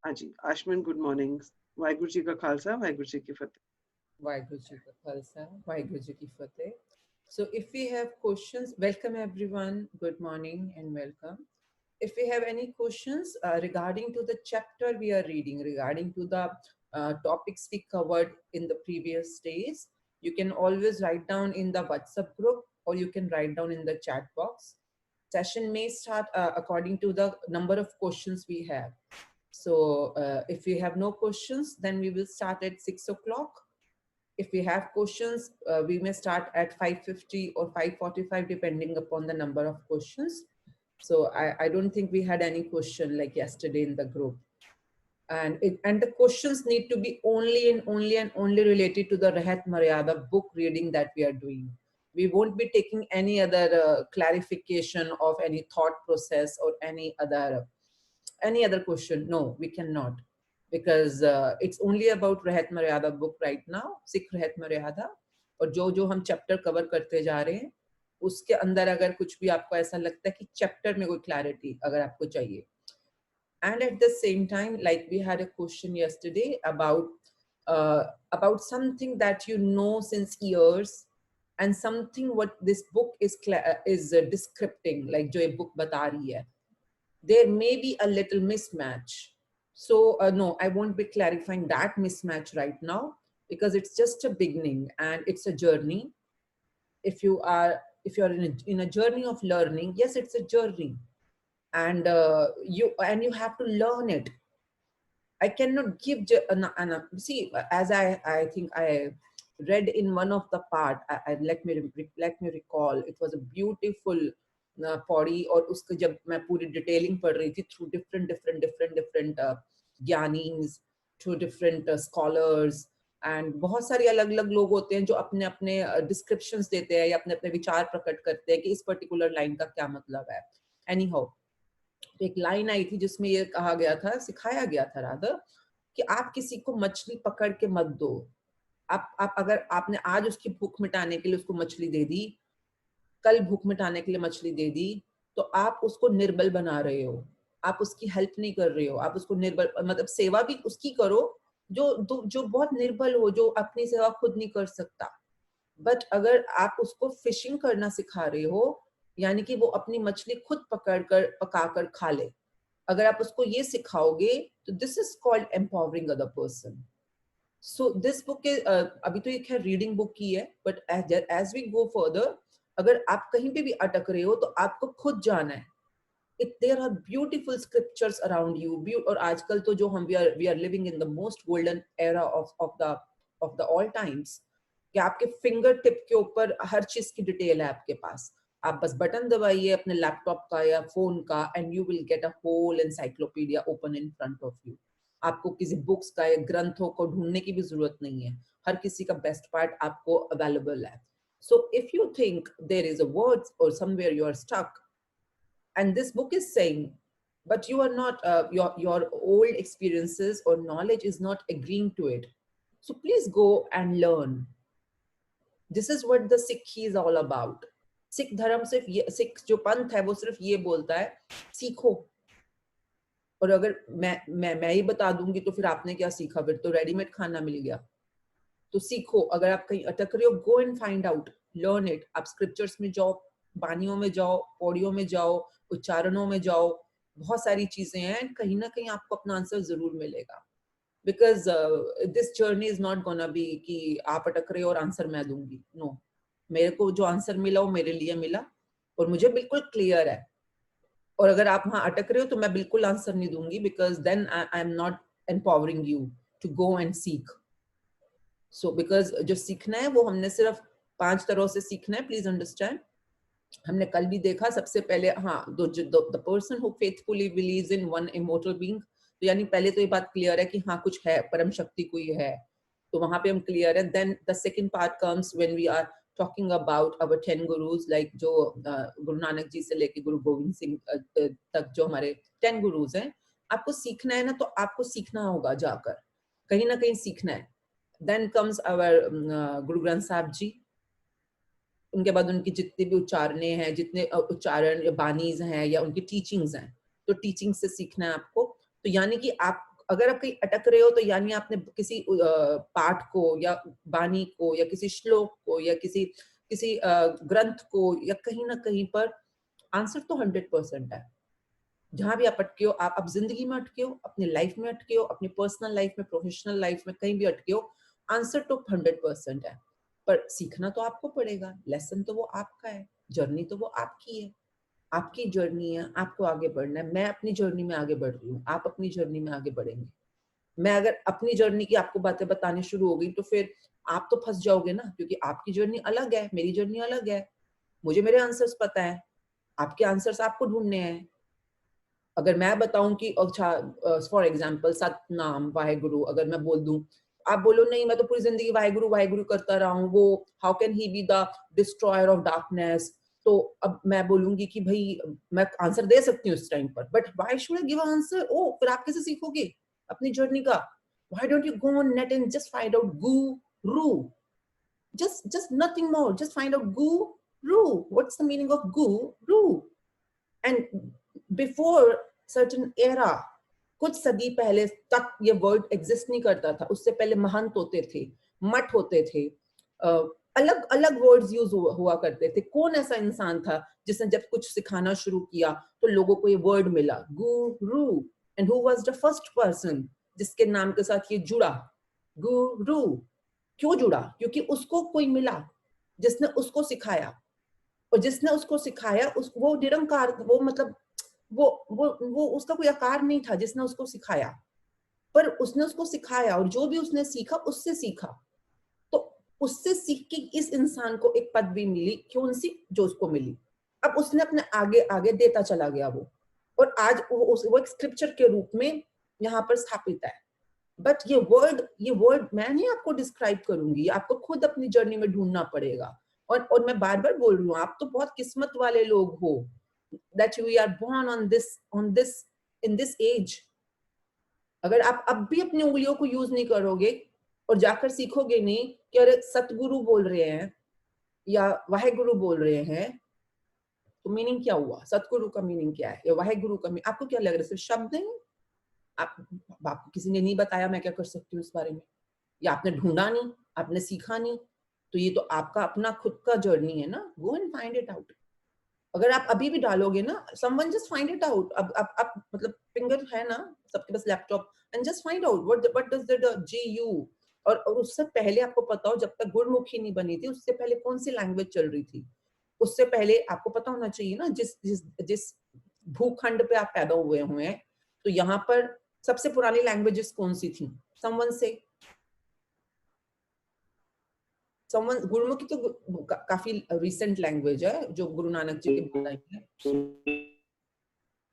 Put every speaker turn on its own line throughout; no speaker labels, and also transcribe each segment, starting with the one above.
हाँ जी, आशमन good morning. Waheguru ji का खालसा, वाहिगुरु जी की फतेह।
Vaheguru Ji Ka Khalsa, Vaheguru Ji Ki Fateh. So if we have questions, welcome everyone. Good morning and welcome. If we have any questions regarding to the chapter we are reading, regarding to the topics we covered in the previous days, you can always write down in the WhatsApp group or you can write down in the chat box. Session may start according to the number of questions we have. So if we have no questions, then we will start at 6 o'clock. If we have questions, we may start at 5:50 or 5:45 depending upon the number of questions. So I don't think we had any question like yesterday in the group. And the questions need to be only related to the Rahat Maryada book reading that we are doing. We won't be taking any other clarification of any thought process or any other question. No, we cannot, because it's only about Rahat Maryada book right now, Sikh Rahat Maryada. और जो जो हम chapter cover करते जा रहे हैं उसके अंदर अगर कुछ भी आपको ऐसा लगता है कि चैप्टर में कोई क्लैरिटी अगर आपको चाहिए. And at the same time, like we had a question yesterday about something that you know since years, and something what this book is describing, like जो ये book बता रही है, there may be a little mismatch. So no, I won't be clarifying that mismatch right now, because it's just a beginning and it's a journey. If you're in a journey of learning, yes, it's a journey, and you have to learn it. I cannot give see, as I think I read in one of the part. Let me recall. It was a beautiful Pauri, और उसको जब मैं पूरी detailing पढ़ रही थी through different Giani's, through different scholars, and बहुत सारे अलग अलग लोग होते हैं जो अपने अपने डिस्क्रिप्शंस देते हैं या अपने अपने विचार प्रकट करते हैं कि इस पर्टिकुलर लाइन का क्या मतलब है. एनी हाउ, एक लाइन आई थी जिसमें ये कहा गया था, सिखाया गया था रादर, कि आप किसी को मछली पकड़ के मत दो. आप अगर आपने आज उसकी भूख मिटाने के लिए उसको मछली दे दी, कल भूख मिटाने के लिए मछली दे दी, तो आप उसको निर्बल बना रहे हो, आप उसकी हेल्प नहीं कर रहे हो. आप उसको निर्बल, मतलब सेवा भी उसकी करो जो बहुत निर्बल हो, जो अपनी सेवा खुद नहीं कर सकता. बट अगर आप उसको फिशिंग करना सिखा रहे हो, यानी कि वो अपनी मछली खुद पकड़कर पकाकर खा ले, अगर आप उसको ये सिखाओगे, तो this is called empowering other person. So this book के अभी तो ये खैर रीडिंग बुक की है, but as we go further, अगर आप कहीं पे भी अटक रहे हो तो आपको खुद जाना है. There are beautiful scriptures around you. और आजकल तो जो हम we are living in the most golden era of the all times, कि आपके फिंगर टिप के ऊपर हर चीज की डिटेल है आपके पास. आप बस बटन दबाइए अपने लैपटॉप का या फोन का, and you will get a whole encyclopedia open in front of you. आपको किसी बुक्स का या ग्रंथों को ढूंढने की भी जरूरत नहीं है. हर किसी का बेस्ट पार्ट आपको अवेलेबल है. So if you think there is a word or somewhere you are stuck, and this book is saying, but you are not, your old experiences or knowledge is not agreeing to it, so please go and learn. This is what the Sikhi is all about. Sikh धर्म सिर्फ ये, सिख जो पंथ है वो सिर्फ ये बोलता है, सीखो. और अगर मैं ही बता दूंगी तो फिर आपने क्या सीखा, फिर तो रेडीमेड खाना मिल गया. तो सीखो. अगर आप कहीं अटक रहे हो, go and find out, learn it. आप स्क्रिप्चर्स में जाओ, बानियों में जाओ, पौड़ियों में जाओ, उच्चारणों में जाओ, बहुत सारी चीजें हैं, कहीं ना कहीं आपको अपना आंसर जरूर मिलेगा. Because this journey is not gonna be कि आप अटक रहे हो और आंसर मैं दूंगी. नो, मेरे को जो आंसर मिला वो मेरे लिए मिला और मुझे बिल्कुल क्लियर है. और अगर आप वहां अटक रहे हो तो मैं बिल्कुल आंसर नहीं दूंगी, because then I am not empowering you to go and seek. So because जो सीखना है वो हमने सिर्फ 5 तरह से सीखना है, प्लीज अंडरस्टैंड. हमने कल भी देखा, सबसे पहले, हाँ, the person who faithfully believes in one immortal being, तो यानी पहले तो ये बात क्लियर है कि हाँ कुछ है, परम शक्ति कोई है, तो वहां पे हम क्लियर है. Then the second part comes when we are talking about our 10 gurus, like जो गुरु नानक जी से लेके गुरु गोविंद सिंह तक जो हमारे 10 गुरुज हैं. आपको सीखना है ना, तो आपको सीखना होगा, जाकर कहीं ना कहीं सीखना है. देन कम्स अवर गुरु ग्रंथ साहब जी. उनके बाद उनकी जितने भी उच्चारणे हैं, जितने उच्चारण बानीज हैं या उनकी टीचिंग्स हैं, तो टीचिंग से सीखना है आपको. तो यानी कि आप अगर आप कहीं अटक रहे हो तो यानी आपने किसी पाठ को या वाणी को या किसी श्लोक को या किसी ग्रंथ को या कहीं ना कहीं पर आंसर तो 100% है। जहां भी आप अटके हो, आप जिंदगी में अटके हो, अपनी लाइफ में अटके हो, अपनी पर्सनल लाइफ में, प्रोफेशनल लाइफ में, कहीं भी अटके हो, आंसर तो 100% है। पर सीखना तो आपको पड़ेगा, लेसन तो वो आपका है, जर्नी तो वो आपकी है, आपकी जर्नी है, आपको आगे बढ़ना है। मैं अपनी जर्नी में आगे बढ़ रही हूँ, आप अपनी जर्नी में आगे बढ़ेंगे। मैं अगर अपनी जर्नी की आपको बातें बतानी शुरू हो गई तो फिर आप तो फंस जाओगे ना, क्योंकि आपकी जर्नी अलग है, मेरी जर्नी अलग है। मुझे मेरे आंसर्स पता है, आपके आंसर्स आपको ढूंढने हैं। अगर मैं बताऊं कि अच्छा फॉर एग्जांपल सतनाम वाहेगुरु अगर मैं बोल दूं, आप बोलो नहीं मैं तो पूरी जिंदगी वाहेगुरु वाहेगुरु करता रहा हूं, वो how can he be the destroyer of darkness. तो अब मैं बोलूंगी कि भाई मैं आंसर दे सकती हूँ उस टाइम पर, but why should I give answer? ओ फिर आप कैसे सीखोगे अपनी जर्नी का? Why don't you go on net and just find out guru, just nothing more, just find out guru, what's the meaning of guru? And before certain era, कुछ सदी पहले तक ये वर्ड एग्जिस्ट नहीं करता था। उससे पहले महंत होते थे, मठ होते थे, अलग अलग वर्ड्स यूज हुआ करते थे। कौन ऐसा इंसान था जिसने जब कुछ सिखाना शुरू किया तो लोगों को ये वर्ड मिला गुरु? And who was the first person जिसके नाम के साथ ये जुड़ा गुरु? क्यों जुड़ा? क्योंकि उसको कोई मिला जिसने उसको सिखाया, और जिसने उसको सिखाया वो निरंकार, वो मतलब वो उसका कोई आकार नहीं था जिसने उसको सिखाया, पर उसने उसको सिखाया और जो भी उसने सीखा उससे सीखा। तो उससे सीख के इस इंसान को एक पदवी मिली, क्यों सी जो उसको मिली। अब उसने अपने आगे आगे देता चला गया वो, और आज वो एक स्क्रिप्चर के रूप में यहाँ पर स्थापित है। बट ये वर्ड मैं नहीं आपको डिस्क्राइब करूंगी, आपको खुद अपनी जर्नी में ढूंढना पड़ेगा। और मैं बार बार बोल रही हूँ, आप तो बहुत किस्मत वाले लोग हो that we are born on this in this age। अगर आप अब भी अपनी उंगलियों को यूज नहीं करोगे और जाकर सीखोगे नहीं कि अरे सतगुरु बोल रहे हैं या वाहेगुरु बोल रहे हैं, तो मीनिंग क्या हुआ? सतगुरु का मीनिंग क्या है या वाहेगुरु का मीनिंग आपको क्या लग रहा है? सिर्फ शब्द नहीं? आपको किसी ने नहीं बताया, मैं क्या कर सकती हूँ इस बारे में? या आपने ढूंढा नहीं, आपने सीखा नहीं? तो ये तो आपका अपना खुद का जर्नी है ना। Go and find it out. अगर आप अभी भी डालोगे ना, someone just find it out। अब मतलब फिंगर है ना सबके पास laptop, and just find out what does the GU। और उससे पहले आपको पता हो, जब तक गुरमुखी नहीं बनी थी उससे पहले कौन सी लैंग्वेज चल रही थी, उससे पहले आपको पता होना चाहिए ना। जिस जिस जिस भूखंड पे आप पैदा हुए हैं, तो यहाँ पर सबसे पुरानी लैंग्वेजेस कौन सी थी? someone से गुरुमुखी तो काफी रिसेंट लैंग्वेज है जो गुरु नानक जी के बताई है।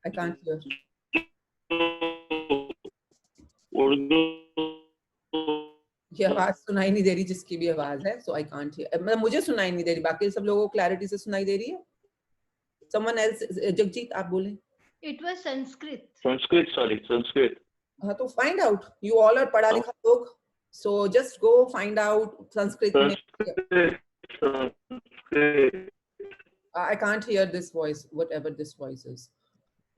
आई कांट हियर। ये आवाज सुनाई नहीं दे रही जिसकी भी आवाज है, सो आई कांट हियर। मतलब मुझे सुनाई नहीं दे रही, बाकी सब लोगों को क्लैरिटी से सुनाई दे रही है। समवन एल्स, जगजीत आप बोले।
It was Sanskrit.
संस्कृत।
हाँ तो find out, you all are पढ़ा लिखा लोग, so just go find out Sanskrit में। I can't hear this voice, whatever this voice is.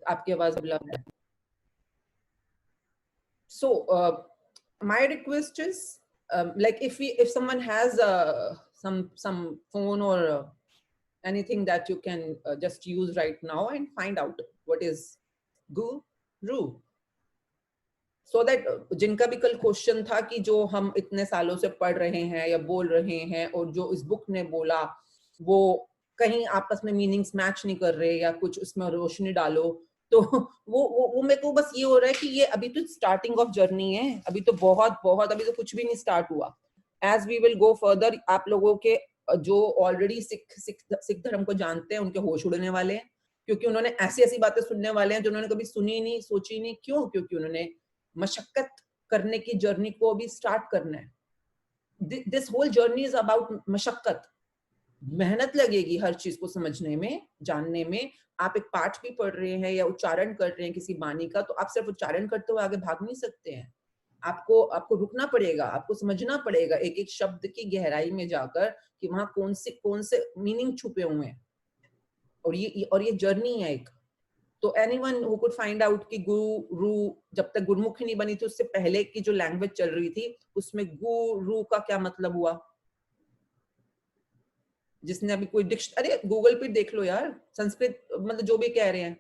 आपकी आवाज ब्लर है। So my request is like if someone has some phone or anything that you can just use right now and find out what is guru, so that जिनका भी कल question था कि जो हम इतने सालों से पढ़ रहे हैं या बोल रहे हैं और जो इस बुक ने बोला वो कहीं आपस में मीनिंग्स मैच नहीं कर रहे या कुछ उसमें रोशनी डालो, तो वो मेरे को बस ये हो रहा है कि ये अभी तो स्टार्टिंग ऑफ जर्नी है, अभी तो बहुत अभी तो कुछ भी नहीं स्टार्ट हुआ। As we will go further, आप लोगों के जो ऑलरेडी सिख धर्म को जानते हैं उनके होश उड़ने वाले हैं, क्योंकि उन्होंने ऐसी बातें सुनने वाले हैं जो उन्होंने कभी सुनी नहीं, सोची नहीं। क्यों? क्योंकि उन्होंने मशक्कत करने की जर्नी को अभी स्टार्ट करना है। This whole journey is about मशक्कत। मेहनत लगेगी हर चीज को समझने में, जानने में। आप एक पाठ भी पढ़ रहे हैं या उच्चारण कर रहे हैं किसी वाणी का, तो आप सिर्फ उच्चारण करते हुए आगे भाग नहीं सकते हैं। आपको रुकना पड़ेगा, आपको समझना पड़ेगा एक एक शब्द की गहराई में जाकर कि वहां कौन से मीनिंग छुपे हुए हैं। और ये जर्नी है एक। तो anyone who could find out कि गु रू जब तक गुरुमुखी नहीं बनी थी उससे पहले की जो लैंग्वेज चल रही थी उसमें गु रू का क्या मतलब हुआ? जिसने अभी कोई अरे गूगल पे देख लो यार, संस्कृत मतलब जो भी कह रहे हैं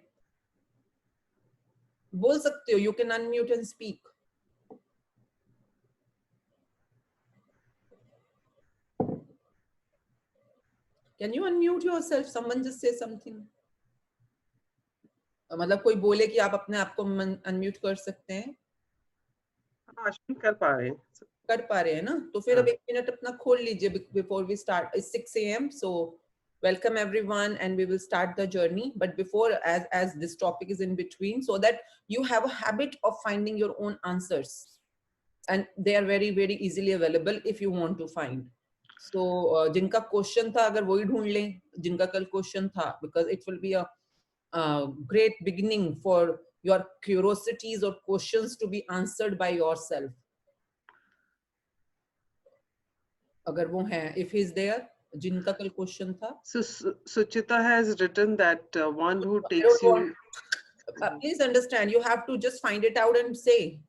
बोल सकते हो, you can unmute and speak. Can you unmute yourself? Someone just say something. मतलब कोई बोले कि आप अपने आप को अनम्यूट कर सकते हैं.
अश्विन कर पा रहे हैं.
कर पा रहे हैं ना? तो फिर अब 1 मिनट अपना खोल लीजिए before we start. It's 6 a.m. So welcome everyone and we will start the journey. But before, as this topic is in between, so that you have a habit of finding your own answers, and they are very very easily available if you want to find. So जिनका question था अगर वही ढूंढ लें जिनका कल question था, because it will be a great beginning for your curiosities or questions to be answered by yourself. अगर वो हैं, if he is there, जिनका कल क्वेश्चन था.
So Suchita has written that one who takes you.
Please understand, you have to just find it out and say,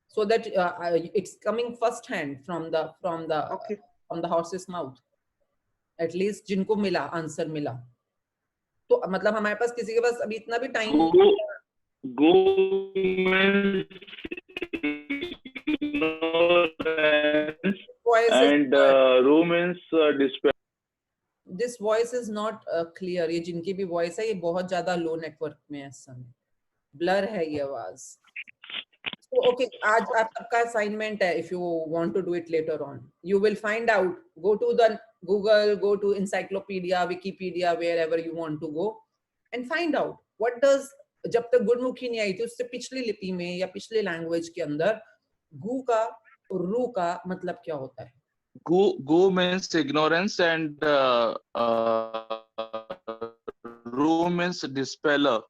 so that it's coming first hand from the
Okay.
from the horse's mouth. At least जिनको मिला answer मिला. तो मतलब हमारे पास किसी के पास अभी इतना भी time
and room means display.
This voice is not clear. ये जिनकी भी voice है ये बहुत ज्यादा low network में है इस समय. Blur है ये आवाज. So okay, आज आप सबका assignment है. If you want to do it later on, you will find out. Go to the Google, go to encyclopedia, Wikipedia, wherever you want to go, and find out what does. जब तक गुरुमुखी नहीं आई थी उससे पिछली लिपि में या पिछले लैंग्वेज के अंदर गु का और रू का मतलब क्या होता है?
Gu means ignorance and ru means dispeller.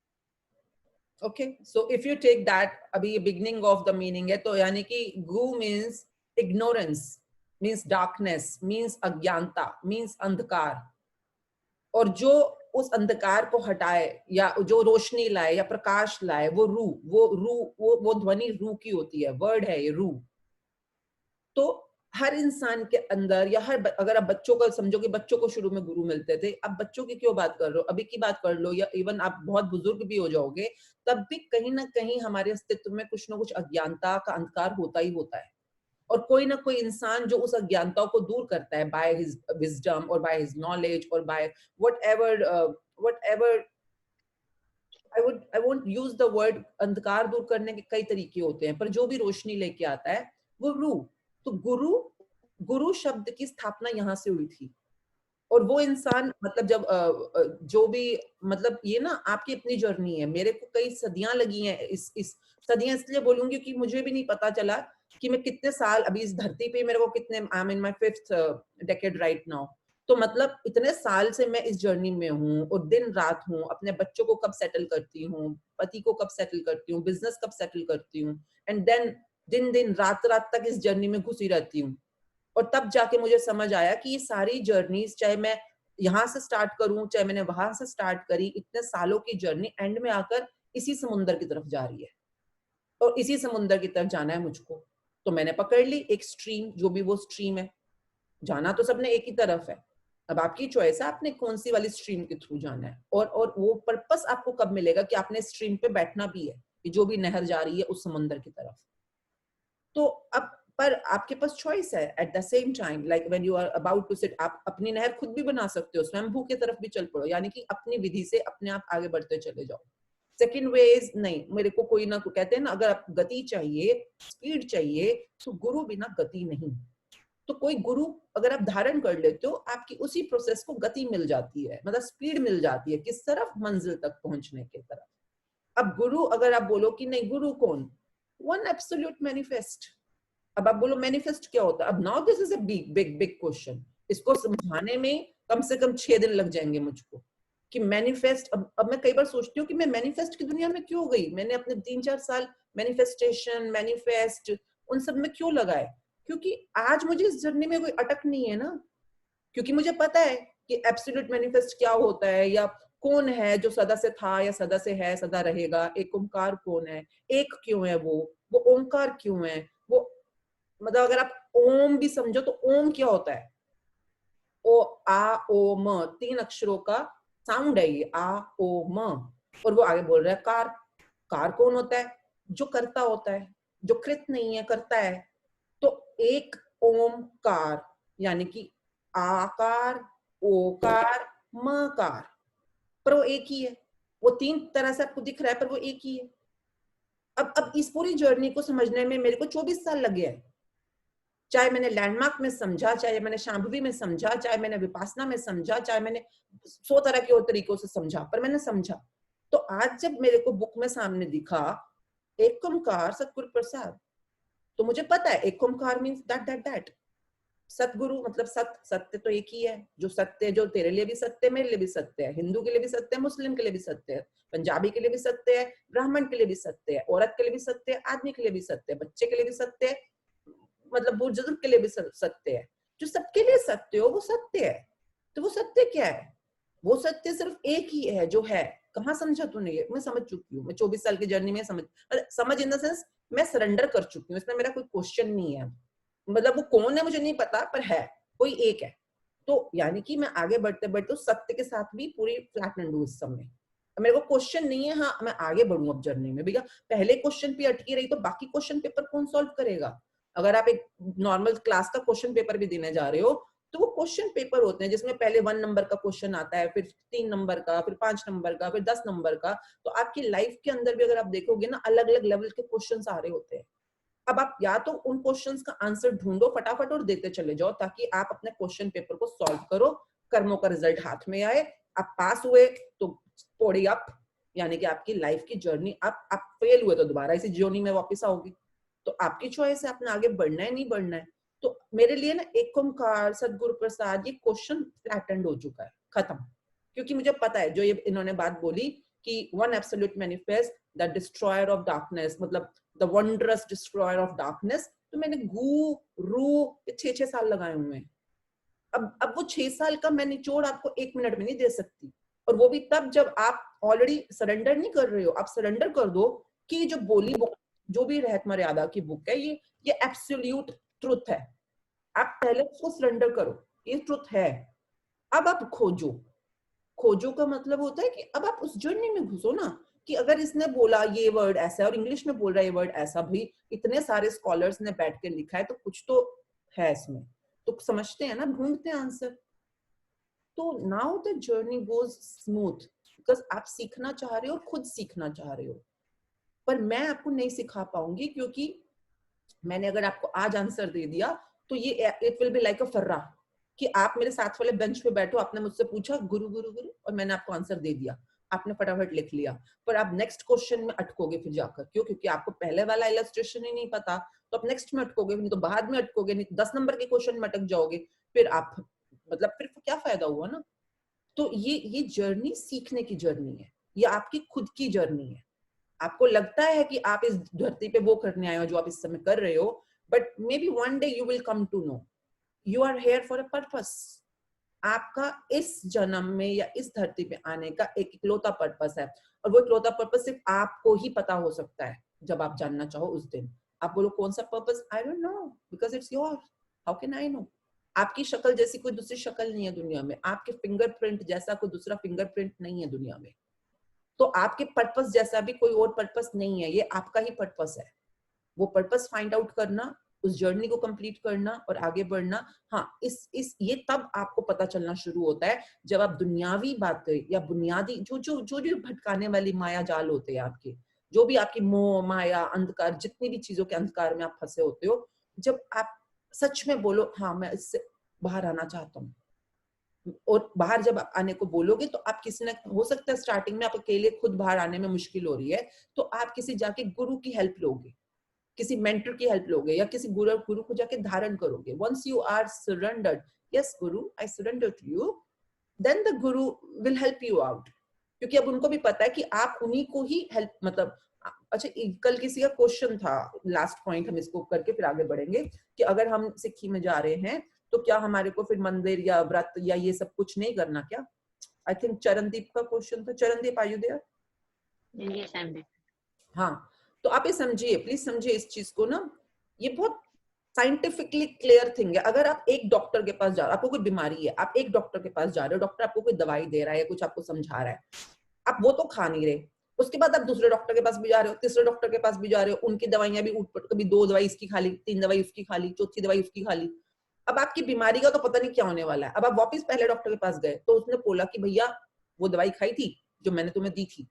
Okay, so if you take that, अभी beginning of the meaning है तो यानी कि gu means ignorance, means darkness, means अज्ञानता, means अंधकार. और जो उस अंधकार को हटाए या जो रोशनी लाए या प्रकाश लाए वो वो ध्वनि रू की होती है. वर्ड है ये रू. तो हर इंसान के अंदर या अगर आप बच्चों को समझो कि बच्चों को शुरू में गुरु मिलते थे, अब बच्चों की क्यों बात कर रहे हो, अभी की बात कर लो, या इवन आप बहुत बुजुर्ग भी हो जाओगे तब भी कहीं ना कहीं हमारे अस्तित्व में कुछ ना कुछ अज्ञानता का अंधकार होता ही होता है. और कोई ना कोई इंसान जो उस अज्ञानता को दूर करता है बाय हिज विजडम और बाय हिज नॉलेज और by whatever I won't use the word. अंधकार दूर करने के कई तरीके होते हैं पर जो भी रोशनी लेके आता है वो रू. तो गुरु शब्द की स्थापना यहाँ से हुई थी. और वो इंसान मतलब जब जो भी मतलब ये ना आपकी अपनी जर्नी है. मेरे को कई सदियां लगी हैं. इस सदियां इसलिए बोलूंगी कि मुझे भी नहीं पता चला कि मैं कितने साल अभी इस धरती पे मेरे को कितने. I am in my 5th decade right now. तो मतलब इतने साल से मैं इस जर्नी में हूँ और दिन रात हूँ. अपने बच्चों को कब सेटल करती हूँ, पति को कब सेटल करती हूँ, बिजनेस कब सेटल करती हूँ, एंड देन दिन रात तक इस जर्नी में घुसी रहती हूँ. और तब जाके मुझे समझ आया कि ये सारी जर्नीज, चाहे मैं यहाँ से स्टार्ट करूं चाहे मैंने वहां से स्टार्ट करी, इतने सालों की जर्नी एंड में आकर इसी समुंदर की तरफ जा रही है और इसी समुंदर की तरफ जाना है मुझको. तो मैंने पकड़ ली एक स्ट्रीम, जो भी वो स्ट्रीम है. जाना तो सबने एक ही तरफ है. अब आपकी चॉइस है आपने कौन सी वाली स्ट्रीम के थ्रू जाना है. और वो पर्पस आपको कब मिलेगा कि आपने स्ट्रीम पे बैठना भी है कि जो भी नहर जा रही है उस समुंदर की तरफ. तो अब पर आपके पास चॉइस है. At the same time like when you are about to sit, आप अपनी नहर खुद भी बना सकते हो, स्वयंभू की तरफ भी चल पड़ो, यानी कि अपनी विधि से अपने आप आगे बढ़ते चले जाओ. सेकंड वे इज नहीं, मेरे को कोई ना कहते हैं ना, अगर आप गति चाहिए, स्पीड चाहिए, तो गुरु बिना गति नहीं. तो कोई गुरु अगर आप धारण कर लेते हो आपकी उसी प्रोसेस को गति मिल जाती है, मतलब स्पीड मिल जाती है किस तरफ, मंजिल तक पहुंचने की तरफ. अब गुरु अगर आप बोलो कि नहीं गुरु कौन, वन एब्सोल्यूट मैनिफेस्ट. अब आप बोलो मैनिफेस्ट क्या होता है. अब now this is a big question. इसको समझाने में कम से कम 6 दिन लग जाएंगे मुझको कि मैनिफेस्ट. अब मैं कई बार सोचती हूँ कि मैं मैनिफेस्ट की दुनिया में क्यों गई. मैंने अपने 3-4 साल मैनिफेस्टेशन, मैनिफेस्ट, उन सब में क्यों लगाए, क्योंकि आज मुझे इस जर्नी में कोई अटक नहीं है ना. क्योंकि मुझे पता है कि एब्सोल्यूट मैनिफेस्ट क्या होता है या कौन है जो सदा से था या सदा से है, सदा रहेगा? एक ओंकार कौन है? एक क्यों है वो ओंकार क्यों है? वो मतलब अगर आप ओम भी समझो तो ओम क्या होता है? ओ आ ओ म, 3 अक्षरों का साउंड है ये, आ ओ म। और वो आगे बोल रहा है कार। कार कौन होता है? जो करता होता है, जो कृत नहीं है, करता है। तो एक ओमकार यानी कि आकार, ओकार, मकार, पर वो एक ही है। वो 3 तरह से आपको दिख रहा है पर वो एक ही है। अब इस पूरी जर्नी को समझने में मेरे को 24 साल लगे हैं। चाहे मैंने लैंडमार्क में समझा, चाहे मैंने शांभवी में समझा, चाहे मैंने विपासना में समझा, चाहे मैंने 100 तरह के और तरीकों से समझा, पर मैंने समझा। तो आज जब मेरे को बुक में सामने दिखा एक ओंकार सतगुरु प्रसाद, तो मुझे पता है एक ओंकार मीन्स दैट सतगुरु मतलब सत्य तो एक ही है। जो सत्य, जो तेरे लिए भी सत्य है, मेरे लिए भी सत्य है, हिंदू के लिए भी सत्य है, मुस्लिम के लिए भी सत्य है, पंजाबी के लिए भी सत्य है, ब्राह्मण के लिए भी सत्य है, औरत के लिए भी सत्य है, आदमी के लिए भी सत्य है, बच्चे के लिए भी सत्य है, मतलब बुजुर्ग के लिए भी सत्य है। जो सबके लिए सत्य हो वो सत्य है। तो वो सत्य क्या है? वो सत्य सिर्फ एक ही है जो है। कहाँ समझा तूने? ये मैं समझ चुकी हूँ। मैं 24 साल की जर्नी में समझ इन द सेंस मैं सरेंडर कर चुकी हूँ। इसमें मेरा कोई क्वेश्चन नहीं है। मतलब वो कौन है मुझे नहीं पता, पर है, कोई एक है। तो यानी कि मैं आगे बढ़ते बढ़ते सत्य के साथ भी पूरी फ्लैटलैंड हूँ इस समय। मेरे को क्वेश्चन नहीं है, हाँ मैं आगे बढ़ूं अब जर्नी में। भैया पहले क्वेश्चन पे अटकी रही तो बाकी क्वेश्चन पेपर कौन सॉल्व करेगा? अगर आप एक नॉर्मल क्लास का क्वेश्चन पेपर भी देने जा रहे हो तो वो क्वेश्चन पेपर होते हैं जिसमें पहले 1 नंबर का क्वेश्चन आता है, फिर 3 नंबर का, फिर 5 नंबर का, फिर 10 नंबर का। तो आपकी लाइफ के अंदर भी अगर आप देखोगे ना, अलग अलग लेवल के क्वेश्चन आ रहे होते हैं। अब आप या तो उन क्वेश्चंस का आंसर ढूंढो फटाफट और देते चले जाओ ताकि आप अपने क्वेश्चन पेपर को सॉल्व करो, कर्मों का रिजल्ट हाथ में आए, आप पास हुए तो पौड़ी अप, यानी कि आपकी लाइफ की जर्नी अप। आप फेल हुए तो दोबारा इसी जर्नी में वापस आओगे। तो आपकी चॉइस है, आपने आगे बढ़ना है नहीं बढ़ना है। तो मेरे लिए ना एक ओंकार सतगुरु प्रसाद ये क्वेश्चन फ्लैटेंड हो चुका है, खत्म। क्योंकि मुझे पता है जो ये इन्होंने बात बोली कि one absolute manifest the destroyer of darkness, मतलब the wonderous destroyer of darkness. तो मैंने गु रू 6 साल लगाए हुए हैं। अब वो 6 साल का मैं निचोड़ आपको 1 मिनट में नहीं दे सकती। और वो भी तब जब आप ऑलरेडी सरेंडर नहीं कर रहे हो। आप सरेंडर कर दो कि जो बोली बुक, जो भी रहत मर्यादा की बुक है, ये एब्सोल्यूट ट्रुथ है। आप पहले उसको सरेंडर करो, ये ट्रुथ है। अब आप खोजो का मतलब होता है कि अब आप उस जर्नी में घुसो ना, कि अगर इसने बोला ये वर्ड ऐसा है और इंग्लिश में बोल रहा है ये वर्ड ऐसा, भी इतने सारे स्कॉलर्स ने बैठ के लिखा है तो कुछ तो है इसमें। तो समझते हैं ना, ढूंढते हैं आंसर। तो now the journey goes smooth because आप सीखना चाह रहे हो और खुद सीखना चाह रहे हो। पर मैं आपको नहीं सिखा पाऊंगी क्योंकि मैंने अगर आपको आज आंसर दे दिया तो ये it will be like a फर्रा कि आप मेरे साथ वाले बेंच पे बैठो, आपने मुझसे पूछा गुरु गुरु गुरु और मैंने आपको आंसर दे दिया, आपने फटाफट लिख लिया, पर आप नेक्स्ट क्वेश्चन में अटकोगे फिर जाकर। क्यों? क्योंकि आपको पहले वाला इलस्ट्रेशन ही नहीं पता, तो आप नेक्स्ट में अटकोगे, नहीं तो बाद में अटकोगे, नहीं तो 10 नंबर के क्वेश्चन में अटक जाओगे। फिर आप मतलब फिर क्या फायदा हुआ ना। तो ये जर्नी सीखने की जर्नी है, ये आपकी खुद की जर्नी है। आपको लगता है कि आप इस धरती पे वो करने आए हो जो आप इस समय कर रहे हो, but maybe one day you will come to know you are here for a purpose. आपका इस जन्म में या इस धरती पे आने का एक इकलौता पर्पस है, और वो इकलौता पर्पस सिर्फ आपको ही पता हो सकता है जब आप जानना चाहो उस दिन। आप बोलो कौन सा purpose? I don't know because it's your. How can I know? आपकी शक्ल जैसी कोई दूसरी शक्ल नहीं है दुनिया में, आपके फिंगरप्रिंट जैसा कोई दूसरा फिंगरप्रिंट नहीं है दुनिया में। तो आपके पर्पस जैसा भी कोई और पर्पस नहीं है, ये आपका ही पर्पस है। वो पर्पस फाइंड आउट करना, उस जर्नी को कंप्लीट करना और आगे बढ़ना। हाँ, ये तब आपको पता चलना शुरू होता है जब आप दुनियावी बातें या बुनियादी जो भी भटकाने वाली माया जाल होते हैं आपके, जो भी आपकी मोह माया अंधकार, जितनी भी चीजों के अंधकार में आप फंसे होते हो, जब आप सच में बोलो हाँ मैं इससे बाहर आना चाहता हूँ, और बाहर जब आप आने को बोलोगे तो आप किसी ने, हो सकता है स्टार्टिंग में आप अकेले खुद बाहर आने में मुश्किल हो रही है, तो आप किसी जाके गुरु की हेल्प लोगे, किसी मेंटर की हेल्प लोगे, या किसी गुरु को जाके धारण करोगे। Once you are surrendered, yes guru I surrender to you, then the guru will help you out. क्योंकि अब उनको भी पता है कि आप उन्हीं को ही हेल्प, मतलब अच्छा कल किसी का क्वेश्चन था, लास्ट पॉइंट हम इसको करके फिर आगे बढ़ेंगे, कि अगर हम सिक्की में जा रहे हैं तो क्या हमारे को फिर मंदिर या व्रत या ये सब कुछ नहीं करना क्या? आई थिंक चरणदीप का क्वेश्चन था. Charandeep, are you there?
Yes, I'm there.
हाँ, तो आप ये समझिए, प्लीज समझिए इस चीज को ना, ये बहुत साइंटिफिकली क्लियर थिंग है. अगर आप एक डॉक्टर के पास जा रहे हो, आपको कोई बीमारी है, आप एक डॉक्टर के पास जा रहे हो, डॉक्टर आपको कोई दवाई दे रहा है, कुछ आपको समझा रहा है, आप वो तो खा नहीं रहे, उसके बाद आप दूसरे डॉक्टर के पास भी जा रहे हो, तीसरे डॉक्टर के पास भी जा रहे हो, उनकी दवाइयां भी उठपट, कभी 2 दवाई इसकी खा ली, 3 दवाई उसकी खा ली, चौथी दवाई उसकी खा ली. अब आपकी बीमारी का तो पता नहीं क्या होने वाला है. अब आप वापस पहले डॉक्टर के पास गए तो उसने बोला कि भैया वो दवाई खाई थी जो मैंने तुम्हें दी थी.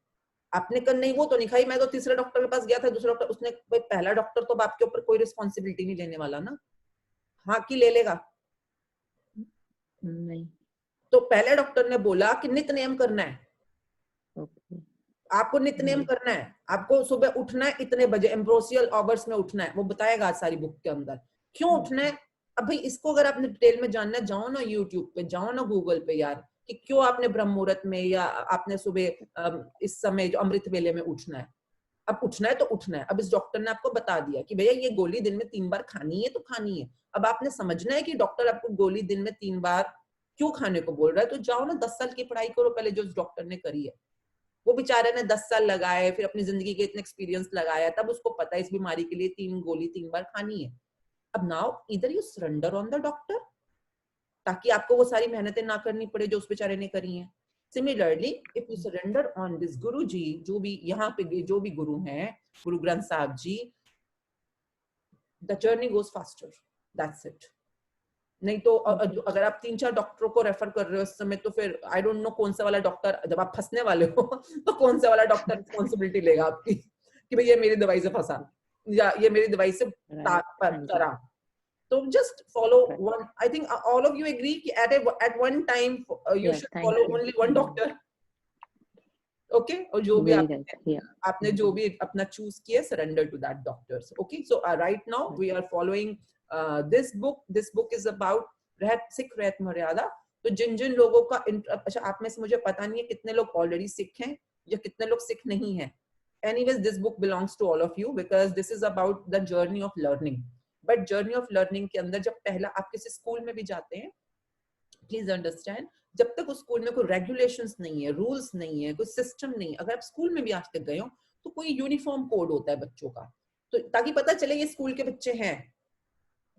आपने कहा नहीं वो तो नहीं खाई, मैं तो तीसरे डॉक्टर के पास गया था, दूसरा डॉक्टर, उसने, भाई पहला डॉक्टर तो आपके ऊपर कोई रिस्पॉन्सिबिलिटी नहीं लेने वाला ना. हाँ कि ले लेगा?
नहीं.
तो पहले डॉक्टर ने बोला कि नित्य नियम करना है,
Okay.
आपको नित्य नियम करना है, आपको सुबह उठना है इतने बजे, एम्ब्रोसियल आवर्स में उठना है, वो बताएगा आज सारी बुक के अंदर क्यों उठना है. अब भाई इसको अगर आपने डिटेल में जानना है, जाओ ना यूट्यूब पे, जाओ ना गूगल पे यार, कि क्यों आपने ब्रह्म मुहूर्त में या आपने सुबह इस समय जो अमृत वेले में उठना है. अब उठना है तो उठना है. अब इस डॉक्टर ने आपको बता दिया कि भैया ये गोली दिन में 3 बार खानी है तो खानी है. अब आपने समझना है कि डॉक्टर आपको गोली दिन में 3 बार क्यों खाने को बोल रहा है, तो जाओ ना 10 साल की पढ़ाई करो पहले जो उस डॉक्टर ने करी है. वो बेचारे ने 10 साल लगाए, फिर अपनी जिंदगी के इतने एक्सपीरियंस लगाया, तब उसको पता है इस बीमारी के लिए 3 गोली 3 बार खानी है. अब नाउ इधर you surrender on the doctor, ताकि आपको वो सारी मेहनतें ना करनी पड़े जो उस बेचारे ने करी हैं. Similarly if you surrender on this गुरु जी, जो भी यहाँ पे जो भी गुरु हैं, Guru Granth Sahib ji, the journey goes faster. That's it. नहीं तो अगर आप 3-4 डॉक्टरों को रेफर कर रहे हो इस समय, तो फिर आई डोंट नो कौन सा वाला डॉक्टर, जब आप फंसने वाले हो तो कौन सा वाला डॉक्टर रिस्पॉन्सिबिलिटी लेगा आपकी कि भाई ये मेरी दवाई से फंसा या ये मेरी दवाई से करा. So just follow one. I think all of you agree कि at one time you should follow only one doctor. Okay? और जो भी आपने जो भी अपना choose किया, surrender to that doctors. Okay? So right now we are following this book. This book is about Sikh रहत मर्यादा. तो जिन जिन लोगों का अच्छा, आप में से मुझे पता नहीं है कितने लोग ऑलरेडी सिख हैं या कितने लोग सिख नहीं हैं. Anyways, this book belongs to all of you because this is about the journey of learning. But journey of learning के अंदर जब पहला आप किसी स्कूल में भी जाते हैं, प्लीज अंडरस्टैंड, जब तक उस स्कूल में कोई रेगुलेशंस नहीं है, रूल्स नहीं है, कोई सिस्टम नहीं है, अगर आप स्कूल में भी आज तक गए हो तो कोई यूनिफॉर्म कोड होता है बच्चों का, तो ताकि पता चले ये स्कूल के बच्चे हैं.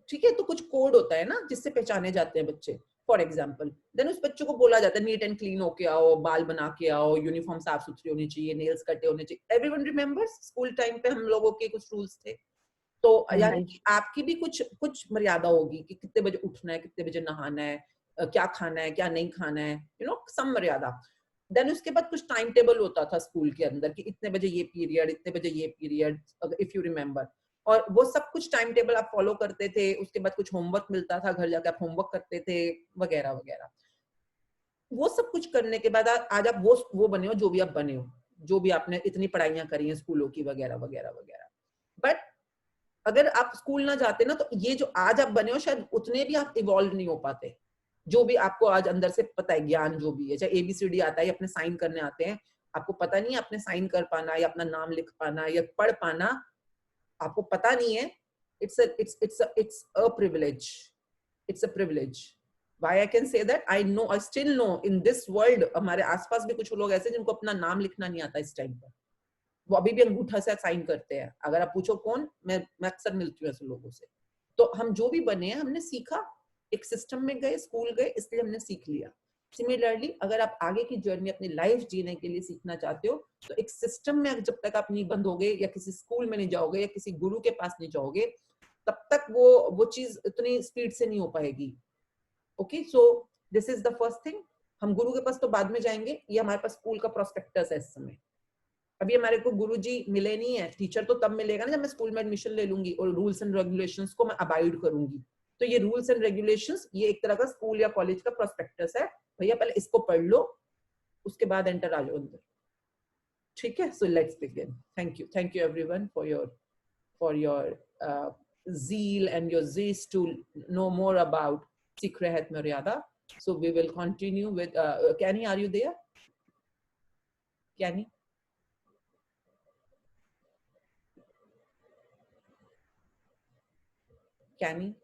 ठीक है, तो कुछ कोड होता है ना जिससे पहचाने जाते हैं बच्चे. फॉर एग्जाम्पल, देन उस बच्चों को बोला जाता है नीट एंड क्लीन होके आओ, बाल बना के आओ, यूनिफॉर्म साफ सुथरी होनी चाहिए, नेल्स कटे होने चाहिए. एवरीवन रिमेंबर्स स्कूल टाइम पे हम लोगों के कुछ रूल्स थे. तो यानी कि आपकी भी कुछ मर्यादा होगी कि कितने बजे उठना है, कितने बजे नहाना है, क्या खाना है, क्या नहीं खाना है, यू नो, सम मर्यादा. देन उसके बाद कुछ टाइम टेबल होता था स्कूल के अंदर कि इतने बजे ये पीरियड, इतने बजे ये पीरियड, इफ यू रिमेम्बर. और वो सब कुछ टाइम टेबल आप फॉलो करते थे. उसके बाद कुछ होमवर्क मिलता था, घर जाकर आप होमवर्क करते थे, वगैरह वगैरह. वो सब कुछ करने के बाद आज आप वो बने हो जो भी आप बने हो, जो भी आपने इतनी पढ़ाइयां करी हैं स्कूलों की, वगैरह वगैरह वगैरह. बट अगर आप स्कूल ना जाते ना, तो ये जो आज आप बने हो शायद उतने भी आप इवॉल्व नहीं हो पाते. जो भी आपको आज अंदर से पता है, ज्ञान जो भी है, चाहे ABCD आता है या अपने साइन करने आते हैं, आपको पता नहीं है अपने साइन कर पाना या अपना नाम लिख पाना या पढ़ पाना, आपको पता नहीं है. it's a privilege. It's a privilege. Why I can say that? I know, I still know in this world, हमारे आसपास भी कुछ लोग ऐसे जिनको अपना नाम लिखना नहीं आता इस टाइम पर, वो अभी भी अंगूठा से साइन करते हैं. अगर आप पूछो कौन, मैं अक्सर मिलती हूँ ऐसे लोगों से. तो हम जो भी बने हैं, हमने सीखा, एक सिस्टम में गए, स्कूल गए, इसलिए हमने सीख लिया. सिमिलरली अगर आप आगे की जर्नी अपनी लाइफ जीने के लिए सीखना चाहते हो, तो एक सिस्टम में जब तक आप नहीं बंधोगे या किसी स्कूल में नहीं जाओगे या किसी गुरु के पास नहीं जाओगे, तब तक वो चीज इतनी स्पीड से नहीं हो पाएगी. Okay, so this is the first thing. हम गुरु के पास तो बाद में जाएंगे. ये हमारे पास स्कूल का प्रोस्पेक्टस है इस समय. अभी हमारे को गुरुजी मिले नहीं है. टीचर तो तब मिलेगा ना जब मैं स्कूल में एडमिशन ले लूंगी और रूल्स एंड रेगुलेशंस को मैं अबाइड करूंगी. तो ये रूल्स एंड रेगुलेशंस, ये एक तरह का स्कूल या कॉलेज का प्रोस्पेक्टस है. भैया पहले इसको पढ़ लो, उसके बाद एंटर आ जाओ अंदर. ठीक है, so let's begin. Thank you everyone for your zeal and your zest to know more about Sikh Rehat Maryada. So we will continue with Kenny, are you there? Kenny? Kenny?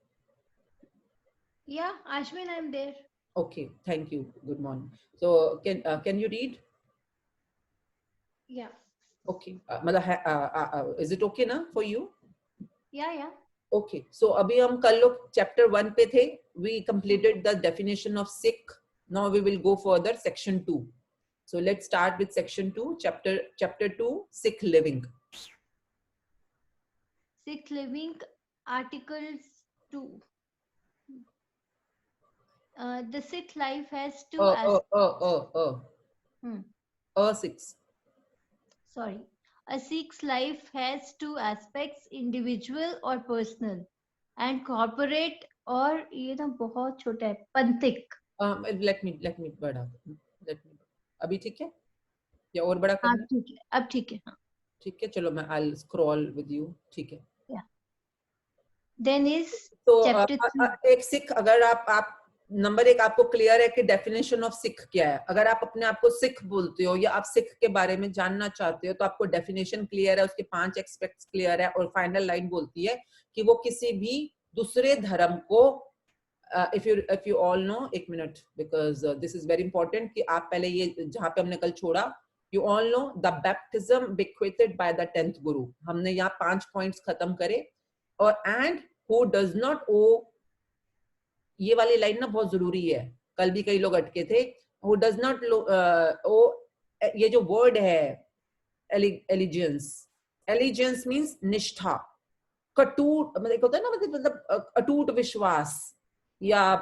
Yeah, Ashwin, I'm there.
Okay, thank you. Good morning. So can you read?
Yeah.
Okay. Is it okay now for you?
Yeah.
Okay. So अभी हम कल लोग chapter 1 पे थे. We completed the definition of sick. Now we will go further section 2. So let's start with section 2, chapter 2, sick living.
Sick living, articles 2. The sick life has two aspects.
Six.
Sorry. A sick life has two aspects, individual or personal, and corporate और ये ना बहुत छोटा है, पंथिक.
Let me बढ़ा. Let me. अभी ठीक है? या और बड़ा
हाँ
करना?
ठीक है, अब ठीक है. हाँ.
ठीक है, चलो मैं I'll scroll with you. ठीक है.
Yeah. Then is
तो
chapter 3.
एक सिख, अगर आप नंबर 1 आपको क्लियर है कि डेफिनेशन ऑफ सिख क्या है. अगर आप अपने आप को सिख बोलते हो या आप सिख के बारे में जानना चाहते हो तो आपको डेफिनेशन क्लियर है, उसके 5 एस्पेक्ट्स क्लियर है और फाइनल लाइन बोलती है कि वो किसी भी दूसरे धर्म को if you all know, एक minute, because this is very important कि आप पहले ये जहाँ पे हमने कल छोड़ा, you all know the baptism bequeathed by the 10th guru. हमने यहाँ 5 पॉइंट्स खत्म करे. और and who does not owe, ये वाली लाइन ना बहुत जरूरी है, कल भी कई लोग अटके थे. who does not owe, ये जो वर्ड है allegiance means निष्ठा, कटूट, मतलब होता है ना, मतलब अटूट विश्वास या